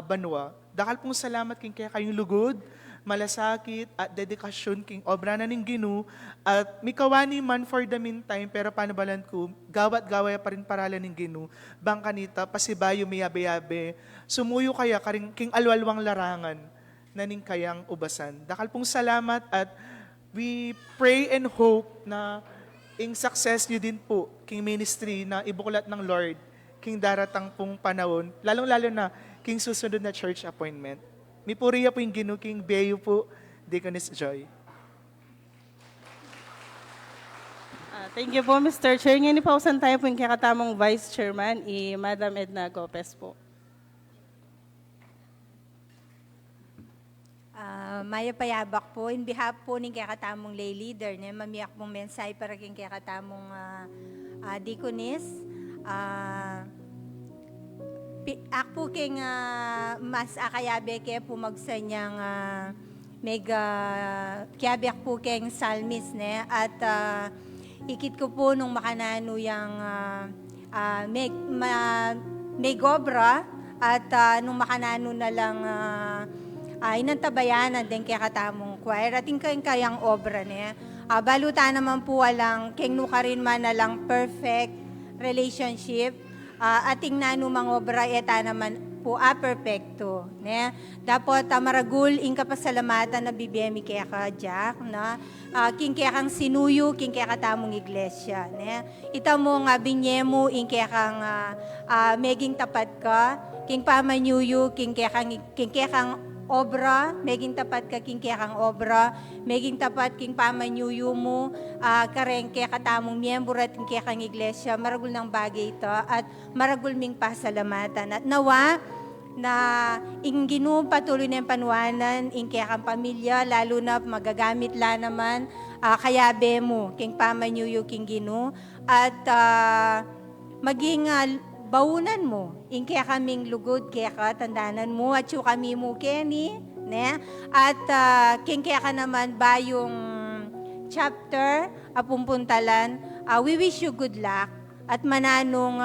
banwa. Dakal pong salamat king kaya kayong lugod, malasakit at dedikasyon king obra na ning Ginu at mikawani man for the meantime pero panabalan ko, gawat gawaya pa rin paralan ning Ginu, bang kanita, pasibayo miyabe-yabe, sumuyo kaya karing king alwalwang larangan na ning kayang ubasan. Dakal pong salamat at we pray and hope na in success nyo din po, king ministry na ibuklat ng Lord, king daratang pong panahon, lalong-lalo na king susunod na church appointment. Mi puriya po yung Ginu, king Beyo po, Deaconess Joy. Thank you po, Mr. Chair. Ngayon ipausan tayo po yung kakatamong Vice Chairman, Madam Edna Gopez po. Maya payabak po, in behalf po ng kakatamong lay leader, mamiyak pong mensay para king kakatamong deaconess. Ako king mas akayabe kaya po magsanyang mega kiyabiak po king salmis at ikit ko po nung makanano yung may gobra at nung makanano na lang inantabayanan din kaya katamong choir at kayang obra niya. Baluta naman po walang king nukarin man na lang perfect relationship ating nanumang obra eta naman po perfecto. Dapat maragul in kapasalamatan na bibiyemi kaya ka Jack na king kaya kang sinuyo king kaya katamong iglesia. Ita mo nga binyemo in kaya kang meging tapat ka king pamanyuyo king kaya kang obra, meging tapat ka king kaya kang obra, meging tapat king pamanyuyo mo, kareng kaya katamong miyembro at king kaya kang iglesia, maragul ng bagay ito at maragul ming pasalamatan. At nawa, na Ginu patuloy na yung panuwanan, ing kaya kang pamilya, lalo na magagamit la naman, kayabe mo, king pamanyuyo king Ginu, at maging baunan mo, in kaya kaming lugod, kaya ka tandanan mo, at yung kami mo, Kenny, at king kaya ka naman ba yung chapter, apumpuntalan, we wish you good luck, at mananong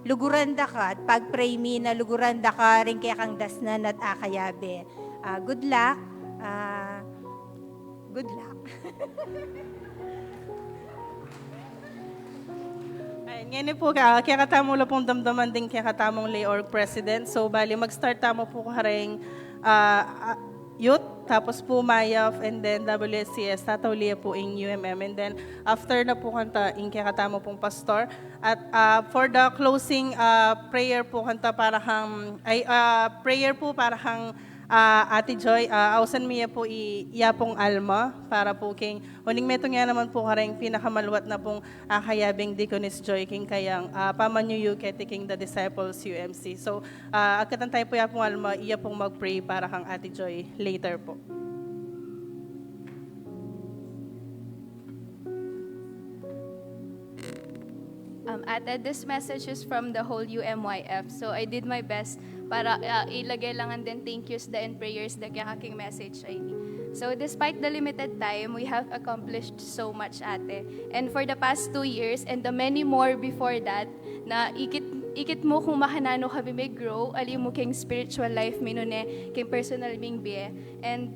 luguranda ka, at pag-pray me na luguranda ka, rin kaya kang dasnan at akayabe. Good luck, good luck. Ngayon po, kaya katamo lang pong damdaman din kaya katamong lay org president. So, bali, mag-start tamo po karing youth, tapos po Mayaf, and then WSCS, tatawliya po in UMM. And then, after na po kanta, in kaya katamo pong pastor. At for the closing prayer po kanta para kang, prayer po para kang Ate Joy, ausan miya po iya pong alma para po king uning metong nga naman po kareng pinakamaluwat na pong kayabing Deaconess Joy king kayang pamanyuyo keti king the Disciples UMC. So agkatan tayo po iya pong alma, iya pong mag-pray para kang Ate Joy later po. Ate, this message is from the whole UMYF. So I did my best para ilagay langan din thank yous da and prayers da kaya aking message ay So despite the limited time, we have accomplished so much, ate. And for the past 2 years and the many more before that, na ikit mo kung mahanano kami may grow, ali mo king spiritual life minune, king personal ming bie. And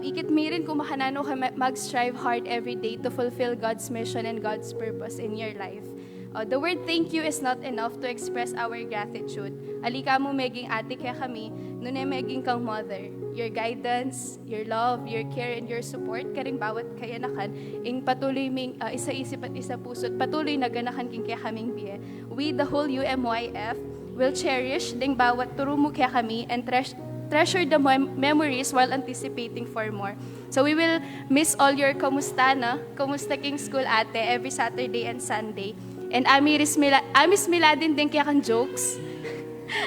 ikit mi rin kung mahanano ka mag-strive hard every day to fulfill God's mission and God's purpose in your life. The word thank you is not enough to express our gratitude. Alika mo meging ate kaya kami, nune meging kang mother. Your guidance, your love, your care, and your support, karing bawat kayanakan, ing patuloy ming isa-isip at isa puso't patuloy na ganakan king kaya kaming biye. We, the whole UMYF, will cherish ding bawat turo mo kaya kami and treasure the memories while anticipating for more. So we will miss all your kamusta king school ate every Saturday and Sunday. And amis mila din kaya kang jokes.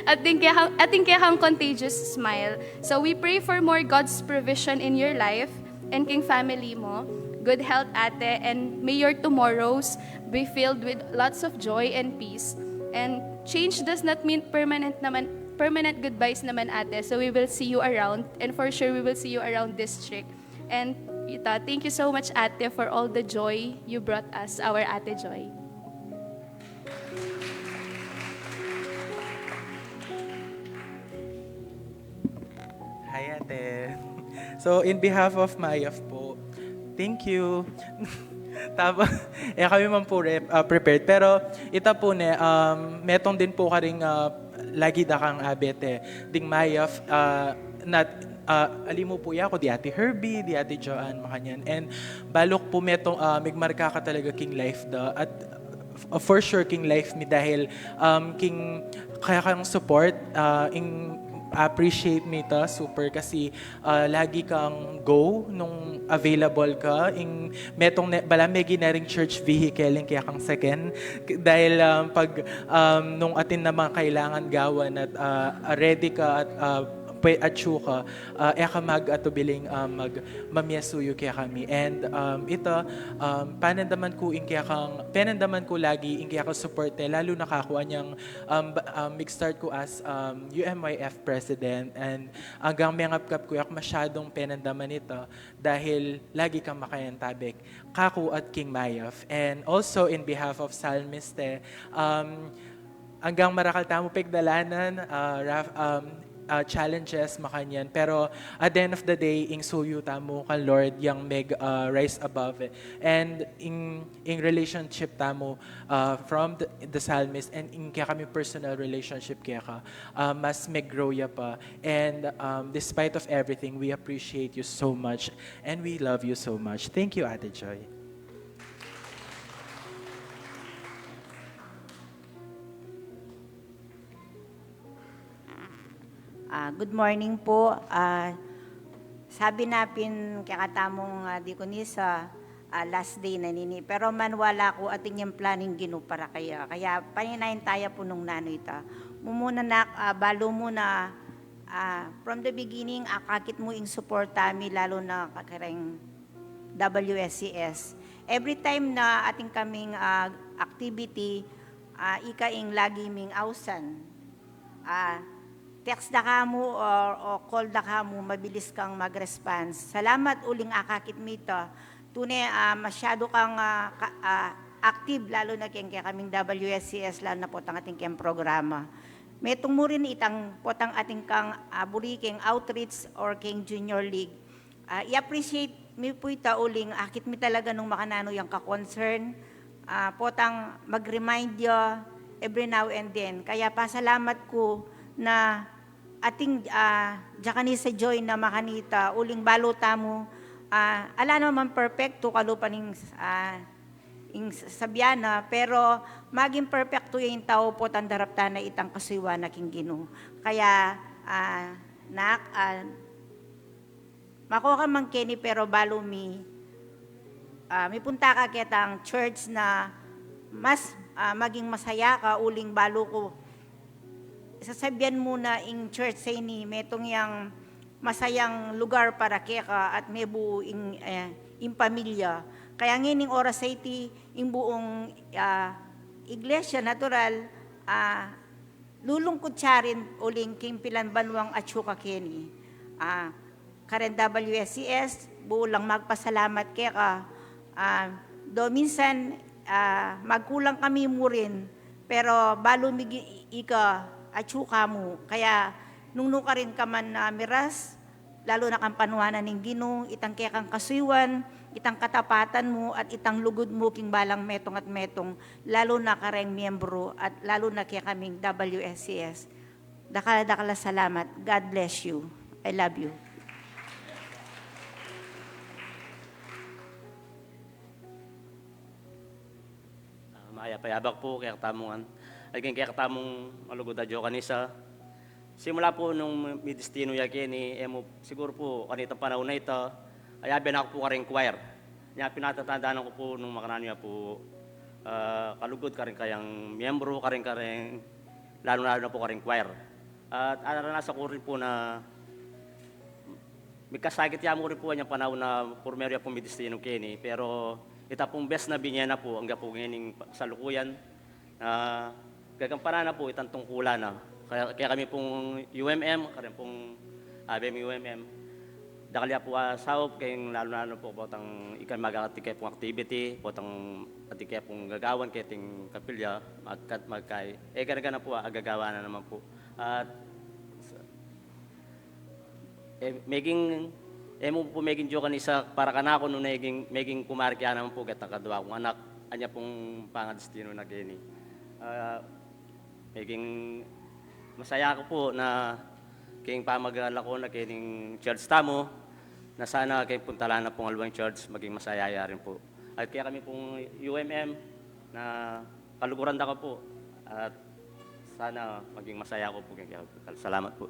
At din kaya kang contagious smile. So we pray for more God's provision in your life and king family mo. Good health ate, and may your tomorrows be filled with lots of joy and peace. And change does not mean permanent goodbyes naman ate. So we will see you around, and for sure we will see you around district. And thank you so much ate for all the joy you brought us, our Ate Joy. Hi, ate. So, in behalf of Mayaf po, thank you. Tama. Kami man po prepared. Pero, ita po ne, metong din po ka rin lagi da kang abete. Ding Mayaf, alimu po ya ko, di Ate Herbie, di Ate Joanne, makanyan. And, balok po metong, migmarka ka talaga king life da. At, for sure, king life mi dahil, king, kaya kang support, appreciate me ta super kasi lagi kang go nung available ka metong bala may ginaring church vehicle kaya kang second dahil pag nung atin naman kailangan gawan at ready ka at atsu ka ka mag-atubiling mamyasuyo kaya kami. And ito, panandaman ko lagi kaya ka support lalo nakakuha niyang mag-start ko as UMYF president and hanggang mengap-kap ko masyadong penandaman ito dahil lagi kang makayantabik kako at King Mayaf. And also in behalf of Salmiste, hanggang marakal tamo pigdalanan, challenges makanyan pero at the end of the day ing suyo tamo kan Lord yang rise above it. And in relationship tamo from the psalmist and in kaya kami personal relationship kaya ka mas grow ya pa. And despite of everything we appreciate you so much and we love you so much. Thank you, Ate Joy. Good morning po. Sabi napin kakatamong dikonisa last day na nini. Pero manwala ko ating yung planning gino para kaya. Kaya paninayin tayo po nung nano ita. Mumuna na, balo mo na from the beginning, akakit mo yung support kami lalo na kakareng WSCS. Every time na ating kaming activity, ikaing lagi ming ausan. Text da ka mo o call da ka mo, mabilis kang mag-response. Salamat uling akakit mito. Tunay, masyado kang active, lalo na kaya kaming WSCS, lalo na po ang ating kayang programa. Metong mo rin itang potang ating kang buriking outreach or king junior league. I-appreciate mi po ita uling, akit mi talaga nung makanano yung ka-concern. Potang mag-remind yo every now and then. Kaya pasalamat ko na ating jakani sa joy na makanita, uling balota mo, ala naman perfecto, kalupaning sabyana, pero maging perfecto yung tao po, tandarap na itang kasiwa na king Ginoo. Kaya, mako ka man kini, pero balo mi, may punta ka kitang church na mas maging masaya ka, uling balo ko, sasabihan muna in church sa ini, metong yang masayang lugar para keka at may buong in pamilya. Kaya ngining oras sa iti, yung buong iglesia natural, lulungkot siya rin uling king pilan banwang at syuka kini. karen WSCS, bulang magpasalamat kay ka. Do minsan, magkulang kami mo rin, pero balo migi ika atsuka mo. Kaya nung ka rin ka man na miras, lalo na kang panuwanan ng Ginoo, itang kaya kang kasuywan, itang katapatan mo at itang lugod mo king balang metong at metong, lalo na kareng miyembro at lalo na kaya kaming WSCS. Dakala salamat. God bless you. I love you. Maya payabak po kaya katamungan. Ay kaya katamong malugod adyo kanisa. Simula po nung may destino yakin ni Emo, siguro po kanitang panahon na ito, ay abiyan ako po karing choir. Niya pinatatandaan ko po nung makaraan niya po, kalugod karing kayang miyembro, karing lalo na po karing choir. At naranasan ko rin po na may kasakit ya mo rin po niyang panahon na purmerya po may destino kini, pero ita pong best na binya na po, ang gapo ngayon salukuyan. Gagampanan na po itang tungkulan na. Kaya kami pong UMM, kaya pong ABM UMM, dakalya po saop, kaya lalo po po itang ikan mag-atikay pong activity, po itang atikay pong gagawan, kaya ting kapilya, magkay. Kaya na po, agagawa na naman po. At mo po maging joke kanisa para kanako nung maging kumarkya naman po gatang kadwa kung anak anya pong pangadestino na gini. Maging masaya ko po na kayong pamagala ko na kayong church tamo na sana kayong puntalan na pong alawang church maging masaya rin po. At kaya kami pong UMM na kaluguran da ko po at sana maging masaya ko po. Salamat po.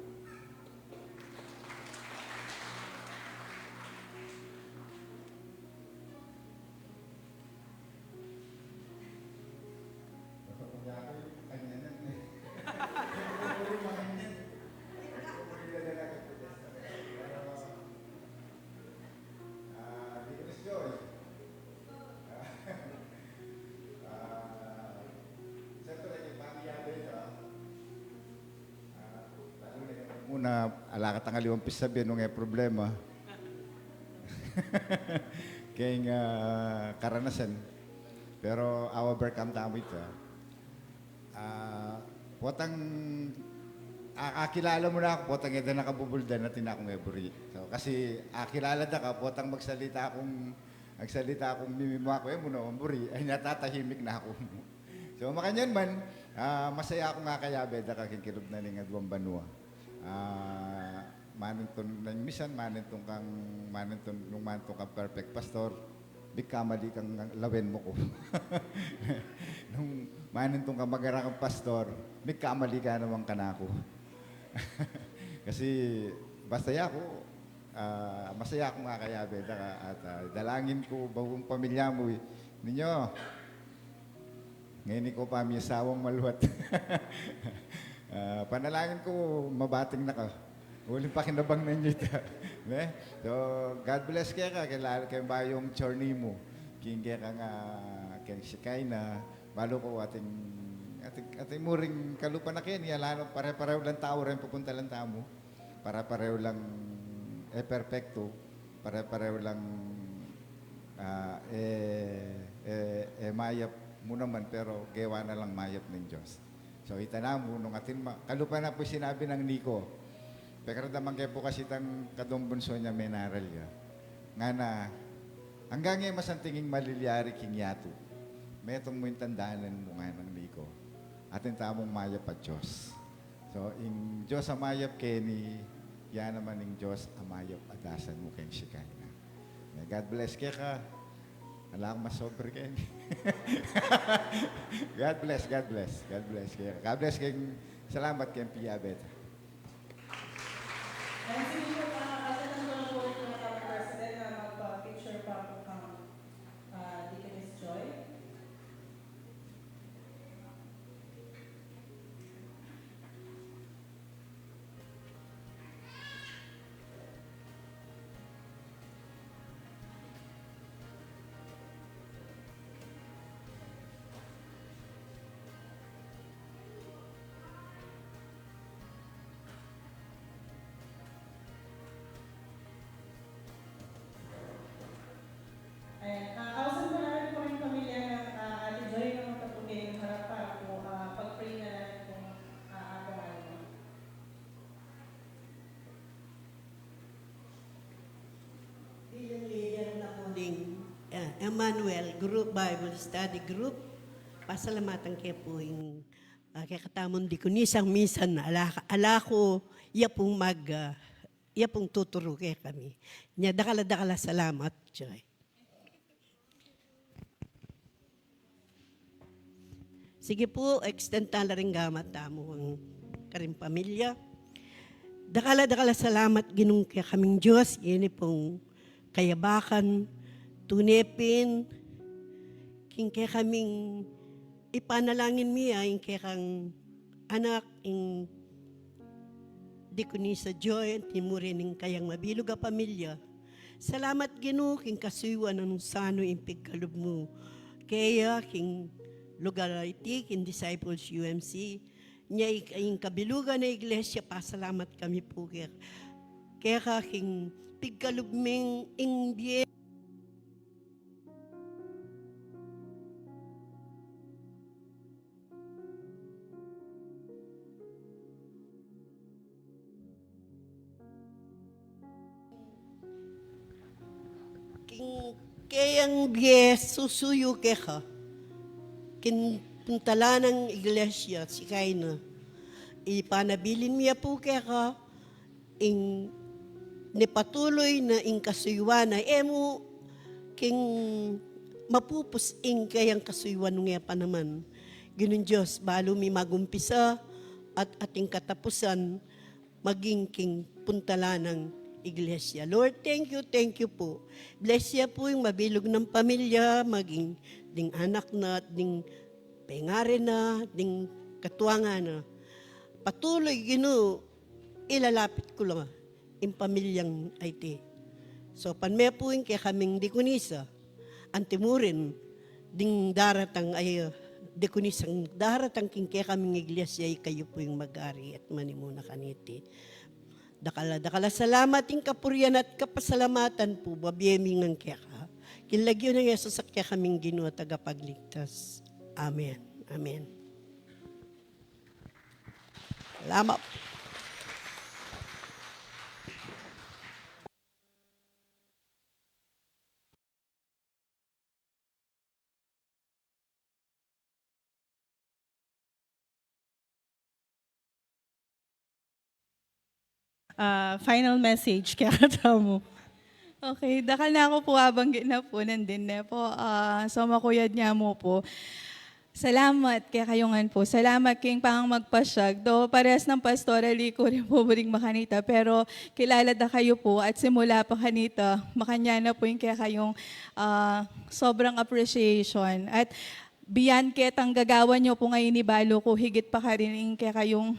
Una, alakat ang aliwampis sabihin nung problema. Kaya karanasan. Pero our overcome tamo ito. Potang akilala mo na ako, potang ito nakabubuldan na tinakong eburi. So, kasi akilala na ka, potang magsalita akong mimimo ako, mo na umburi, ay natatahimik na ako. So, makanyan man, masaya ako nga kaya, beda ka kikirob na ng adwang banua. Maninton ng misan, maninton kang perfect pastor, di kamali kang lawen mo ko. Nung maninton kang magarang pastor, di kamali ka naman kanako. Kasi masaya ako nga kaya beda ka at dalangin ko bagong pamilya mo ninyo. Ngayon ko pa may asawang maluwat. Panalangin ko mabating na ka. Uling pa kinabang na inyo ito. So, God bless kaya ka. Kaya ba yung journey mo? Kaya ka nga kaya sikay na balo ko ating muring kalupa na kaya lalo pare-pareho lang tao rin pupunta lang tamo. Para-pareho lang perfecto. Pare-pareho lang mayap mo naman pero gawa na lang mayap ng Diyos. So itanam mo nung atin kalupa na po sinabi ng Nico. Pero naman kayo po kasi itang kadumbunso niya may naral ya. Nga na hanggang ngayon masantinging maliliari king yato. May itong mo yung tandaanan mo nga ng Nico. Atin tamong mayap at Diyos. So in Diyos amayap Kenny, yan naman ng Diyos amayap adasan mo kayong sikay na. God bless kaya ka. Wala akong masobre kayo. God bless. God bless kayo. Salamat kayong piyabet. President na magpa-picture pa po kang Deaconess Joy. Emmanuel Group Bible Study Group. Pasalamatan kayo po yung kay katamon di ko nisang minsan ala ko iya pong tuturo kay kami. Nya dakala salamat, Joy. Sige po, extend tala rin gamat tamo ang karing pamilya. Dakala salamat ginung kaya kaming Diyos, ini pong kayabakan, tunepin, king kaya kaming ipanalangin miya, ing kaya kang anak, ing di ko ni sa Joy, timurin ng kayang mabilog a pamilya. Salamat ginu, king kasuywan ng sano impig kalub mo. Kaya king lugar iti, king Disciples UMC, niya ing kabilugan na iglesia, pasalamat kami po kaya king pigkalubming ing biye. Kayang biye susuyo kaya puntala ng iglesia, si Kaina, ipanabilin niya po kaya ing nipatuloy na ing kasuywan na emo king mapupus ing kayang kasuywan nga pa naman. Ganun Diyos, balo mi magumpisa at ating katapusan maging king puntala ng iglesia. Lord, thank you po. Bless ya po yung mabilog ng pamilya, maging ding anak na, ding pengare na, ding katuwanga na. Patuloy gino, ilalapit ko lang yung pamilyang IT. So, panmaya po yung kaya kaming dikunisa, antimurin, ding daratang ay dikunisang daratang king kaya kaming iglesia ay kayo po yung mag-ari at manimuna kaniti. Dakala salamat yung kapurian at kapasalamatan po, babiyeming ang kaya ka. Kinlagyo ng Yesus at kaya kaming Ginoo tagapagligtas. Amen. Amen. Salamat. Final message kaya katamo. Okay, dakal na ako po abanggit na po nandin na po. So makuyad niya mo po. Salamat kaya kayongan po. Salamat kayong pang magpasyag. Do parehas ng pastorali ko rin po buring makanita. Pero kilala da kayo po at simula pa kanita, makanya na po yung kaya kayong sobrang appreciation. At beyond ketang gagawa nyo po ngayon ni Balo ko, higit pa ka rin kaya kayong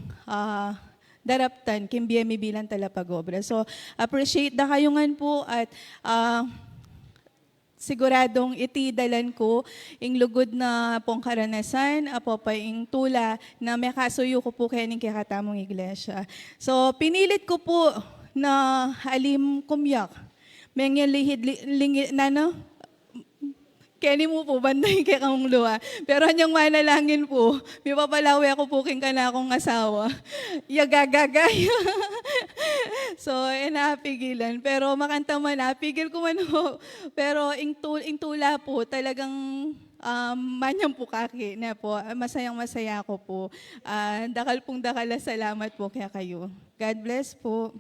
daraptan, kimbiyemi bilang talapag-obra. So, appreciate da kayongan po at siguradong itidalan ko ing lugod na pong karanasan, apo pa ing tula na may kasuyo ko po kayo ng kakatamong iglesia. So, pinilit ko po na alim kumyak. May lihid, kani mo po, banday kay kamong luwa. Pero hanyang manalangin po, may papalawi ako po king ka na akong asawa. Yagagagay. So, napigilan. Pero makanta man, napigil ko man ho. Pero ing tula po, talagang manyang po kaki na po. Masayang masaya ako po. Dakal pong dakala, salamat po kaya kayo. God bless po.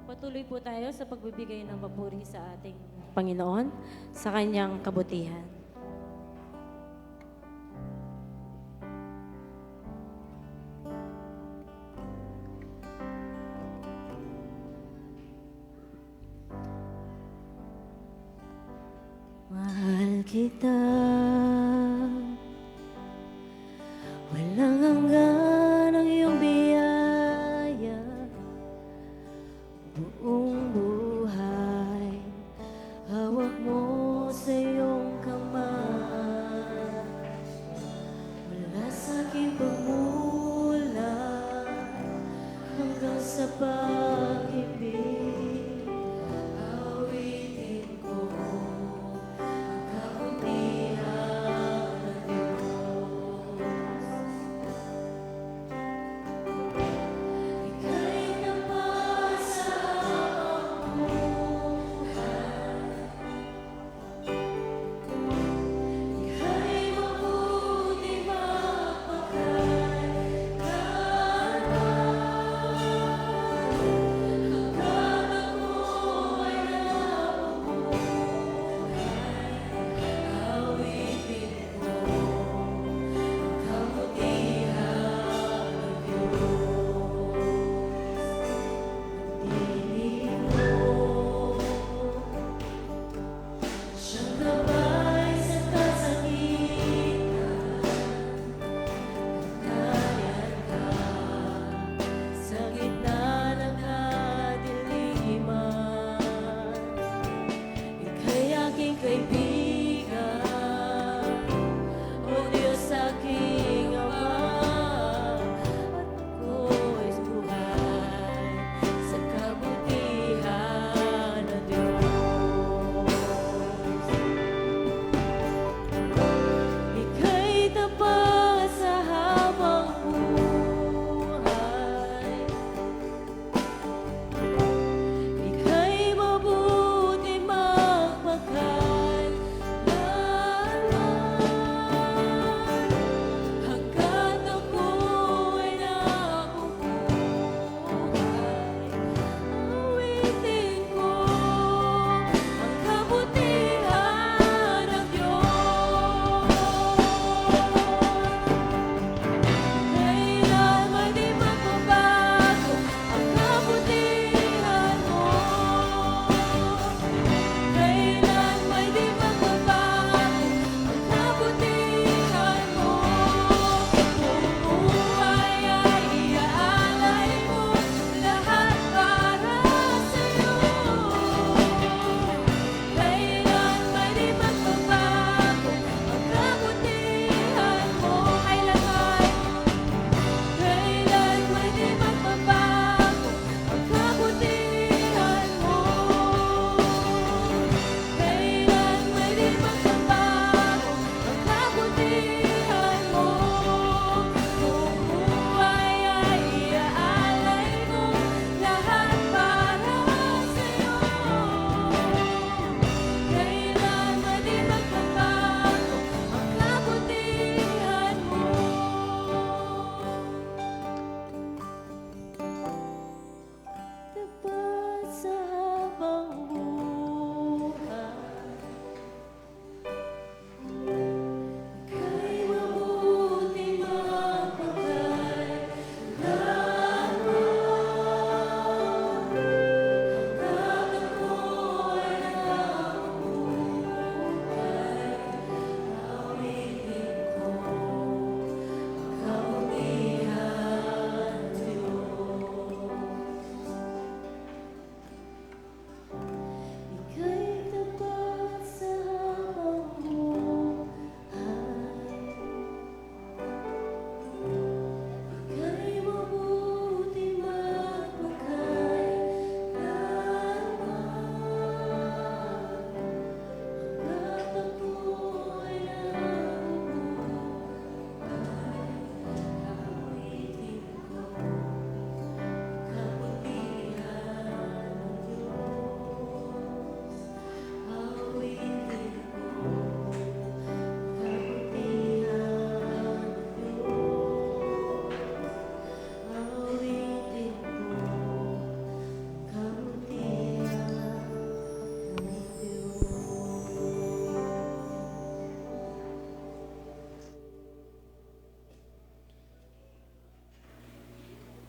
Patuloy po tayo sa pagbibigay ng papuri sa ating Panginoon, sa kanyang kabutihan. Mahal kita, walang hanggan ang iyong biyaya.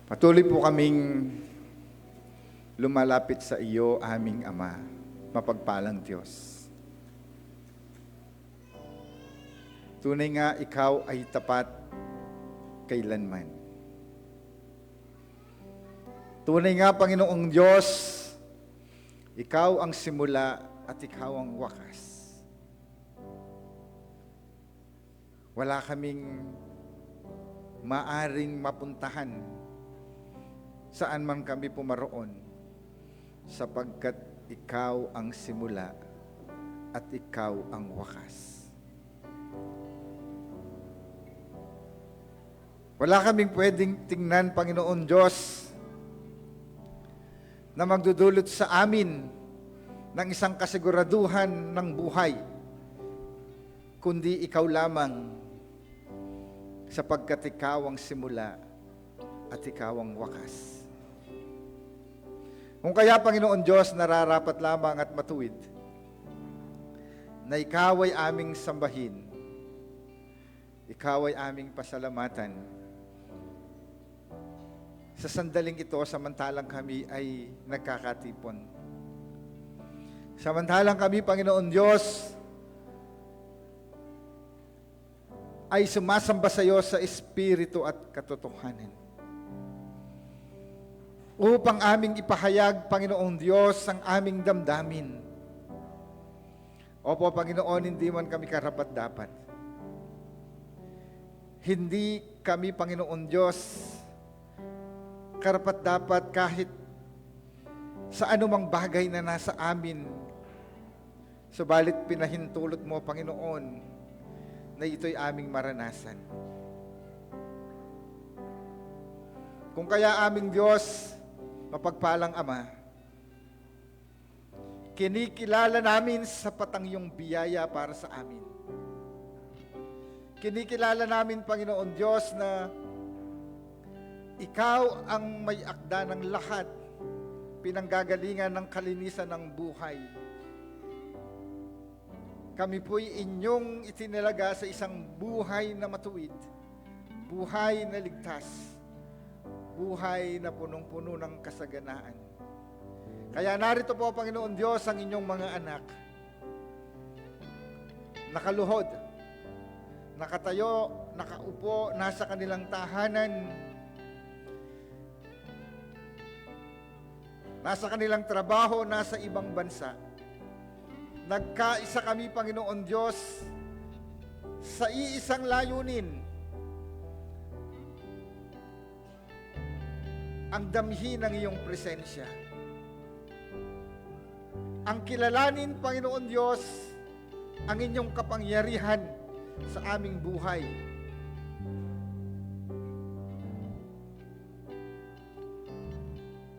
Patuloy po kaming lumalapit sa iyo, aming Ama, mapagpalang Diyos. Tunay nga ikaw ay tapat kailanman. Tunay nga, Panginoong Diyos, ikaw ang simula at ikaw ang wakas. Wala kaming maaring mapuntahan saan man kami pumaroon, sapagkat ikaw ang simula at ikaw ang wakas. Wala kaming pwedeng tingnan, Panginoon Diyos, na magdudulot sa amin ng isang kasiguraduhan ng buhay, kundi ikaw lamang, sapagkat ikaw ang simula at ikaw ang wakas. Kung kaya, Panginoon Diyos, nararapat lamang at matuwid na ikaw ay aming sambahin, ikaw ay aming pasalamatan. Sa sandaling ito, samantalang kami ay nagkakatipon. Samantalang kami, Panginoon Diyos, ay sumasamba sa iyo sa Espiritu at katotohanan. Upang aming ipahayag, Panginoong Diyos, ang aming damdamin. Opo, Panginoon, hindi man kami karapat-dapat. Hindi kami, Panginoon Diyos, karapat-dapat kahit sa anumang bagay na nasa amin. Subalit pinahintulot mo, Panginoon, na ito'y aming maranasan. Kung kaya aming Diyos, mapagpalang Ama, kinikilala namin sapat ang iyong biyaya para sa amin. Kinikilala namin, Panginoon Diyos, na ikaw ang may akda ng lahat, pinanggagalingan ng kalinisan ng buhay. Kami po'y inyong itinalaga sa isang buhay na matuwid, buhay na ligtas, buhay na punong-puno ng kasaganaan. Kaya narito po, Panginoon Diyos, ang inyong mga anak, nakaluhod, nakatayo, nakaupo, nasa kanilang tahanan, nasa kanilang trabaho, nasa ibang bansa. Nagkaisa kami, Panginoon Diyos, sa iisang layunin. Ang damhin ng iyong presensya. Ang kilalanin, Panginoon Diyos, ang inyong kapangyarihan sa aming buhay.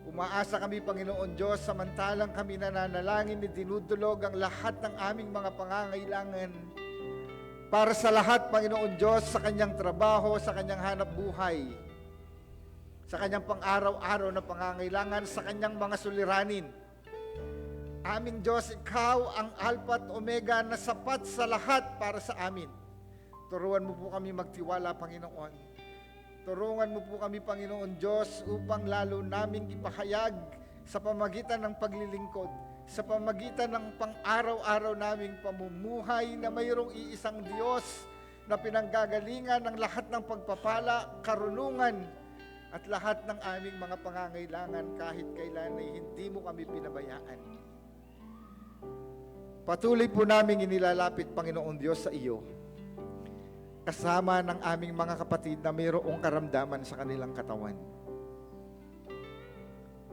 Umaasa kami, Panginoon Diyos, samantalang kami nananalangin, dinudulog ang lahat ng aming mga pangangailangan para sa lahat, Panginoon Diyos, sa kanyang trabaho, sa kanyang hanap buhay, sa kanyang pang-araw-araw na pangangailangan, sa kanyang mga suliranin. Aming Diyos, ikaw ang Alpha at Omega na sapat sa lahat para sa amin. Turuan mo po kami magtiwala, Panginoon. Turungan mo po kami, Panginoon Diyos, upang lalo naming ipahayag sa pamagitan ng paglilingkod, sa pamagitan ng pang-araw-araw naming pamumuhay na mayroong iisang Diyos na pinanggagalingan ng lahat ng pagpapala, karunungan, at lahat ng aming mga pangangailangan kahit kailan ay hindi mo kami pinabayaan. Patuloy po namin inilalapit, Panginoon Diyos, sa iyo, kasama ng aming mga kapatid na mayroong karamdaman sa kanilang katawan.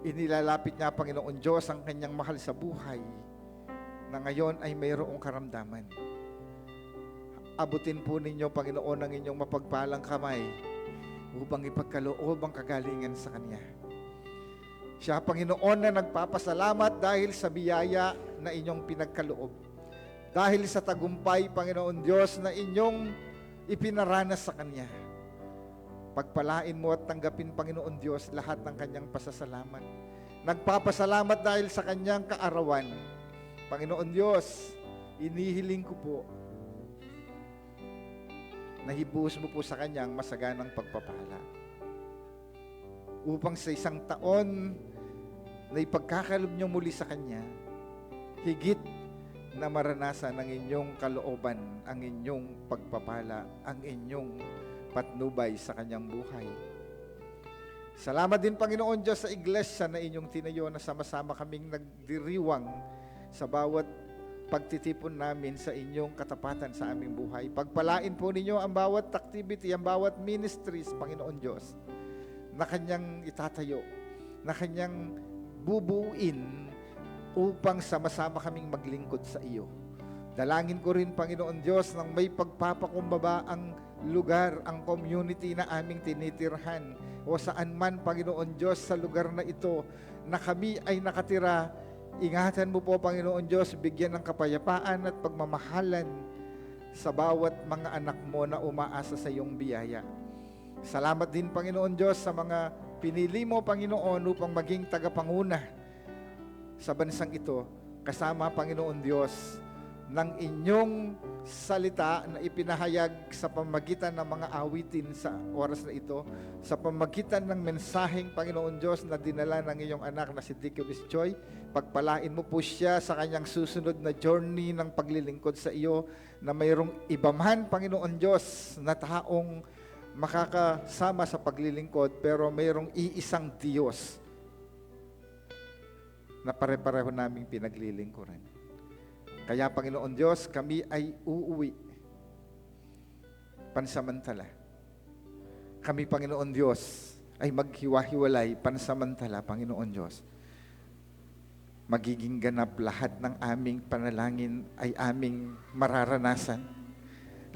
Inilalapit niya, Panginoon Diyos, ang kanyang mahal sa buhay na ngayon ay mayroong karamdaman. Abutin po ninyo, Panginoon, ang inyong mapagpalang kamay upang ipagkaloob ang kagalingan sa Kanya. Siya, Panginoon, na nagpapasalamat dahil sa biyaya na inyong pinagkaloob. Dahil sa tagumpay, Panginoon Diyos, na inyong ipinaranas sa Kanya. Pagpalain mo at tanggapin, Panginoon Diyos, lahat ng Kanyang pasasalamat. Nagpapasalamat dahil sa Kanyang kaarawan. Panginoon Diyos, inihiling ko po na hibuhos mo po sa Kanyang masaganang pagpapala. upang sa 1 taon na ipagkakalob niyo muli sa Kanya, higit na maranasan ang inyong kalooban, ang inyong pagpapala, ang inyong patnubay sa Kanyang buhay. Salamat din, Panginoon Diyos, sa iglesia na inyong tinayo na sama-sama kaming nagdiriwang sa bawat pagtitipon namin sa inyong katapatan sa aming buhay. Pagpalain po ninyo ang bawat activity, ang bawat ministries, Panginoon Diyos, na Kanyang itatayo, na Kanyang bubuin upang sama-sama kaming maglingkod sa iyo. Dalangin ko rin, Panginoon Diyos, nang may pagpapakumbaba ang lugar, ang community na aming tinitirhan o saan man, Panginoon Diyos, sa lugar na ito na kami ay nakatira. Ingatan mo po, Panginoon Diyos, bigyan ng kapayapaan at pagmamahalan sa bawat mga anak mo na umaasa sa iyong biyaya. Salamat din, Panginoon Diyos, sa mga pinili mo, Panginoon, upang maging tagapanguna sa bansang ito, kasama, Panginoon Diyos, ng inyong salita na ipinahayag sa pamagitan ng mga awitin sa oras na ito, sa pamagitan ng mensaheng, Panginoon Diyos, na dinala ng iyong anak na si Deaconess Joy. Pagpalain mo po siya sa kanyang susunod na journey ng paglilingkod sa iyo, na mayroong iba man, Panginoon Diyos, na taong makakasama sa paglilingkod, pero mayroong iisang Diyos na pare-pareho naming pinaglilingkuran. Kaya, Panginoon Diyos, kami ay uuwi pansamantala. Kami, Panginoon Diyos, ay maghiwa-hiwalay pansamantala, Panginoon Diyos. Magiging ganap lahat ng aming panalangin ay aming mararanasan.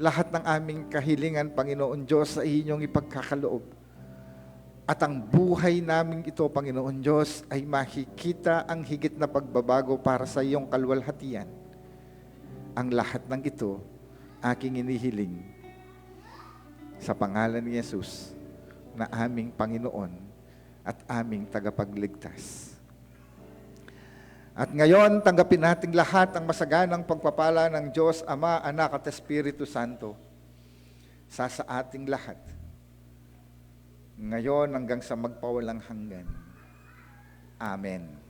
Lahat ng aming kahilingan, Panginoon Diyos, sa inyong ipagkakaloob. At ang buhay namin ito, Panginoon Diyos, ay makikita ang higit na pagbabago para sa iyong kalwalhatian. Ang lahat ng ito, aking inihiling sa pangalan ni Jesus na aming Panginoon at aming tagapagligtas. At ngayon, tanggapin nating lahat ang masaganang pagpapala ng Diyos, Ama, Anak at Espiritu Santo sa ating lahat. Ngayon hanggang sa magpawalang hanggan. Amen.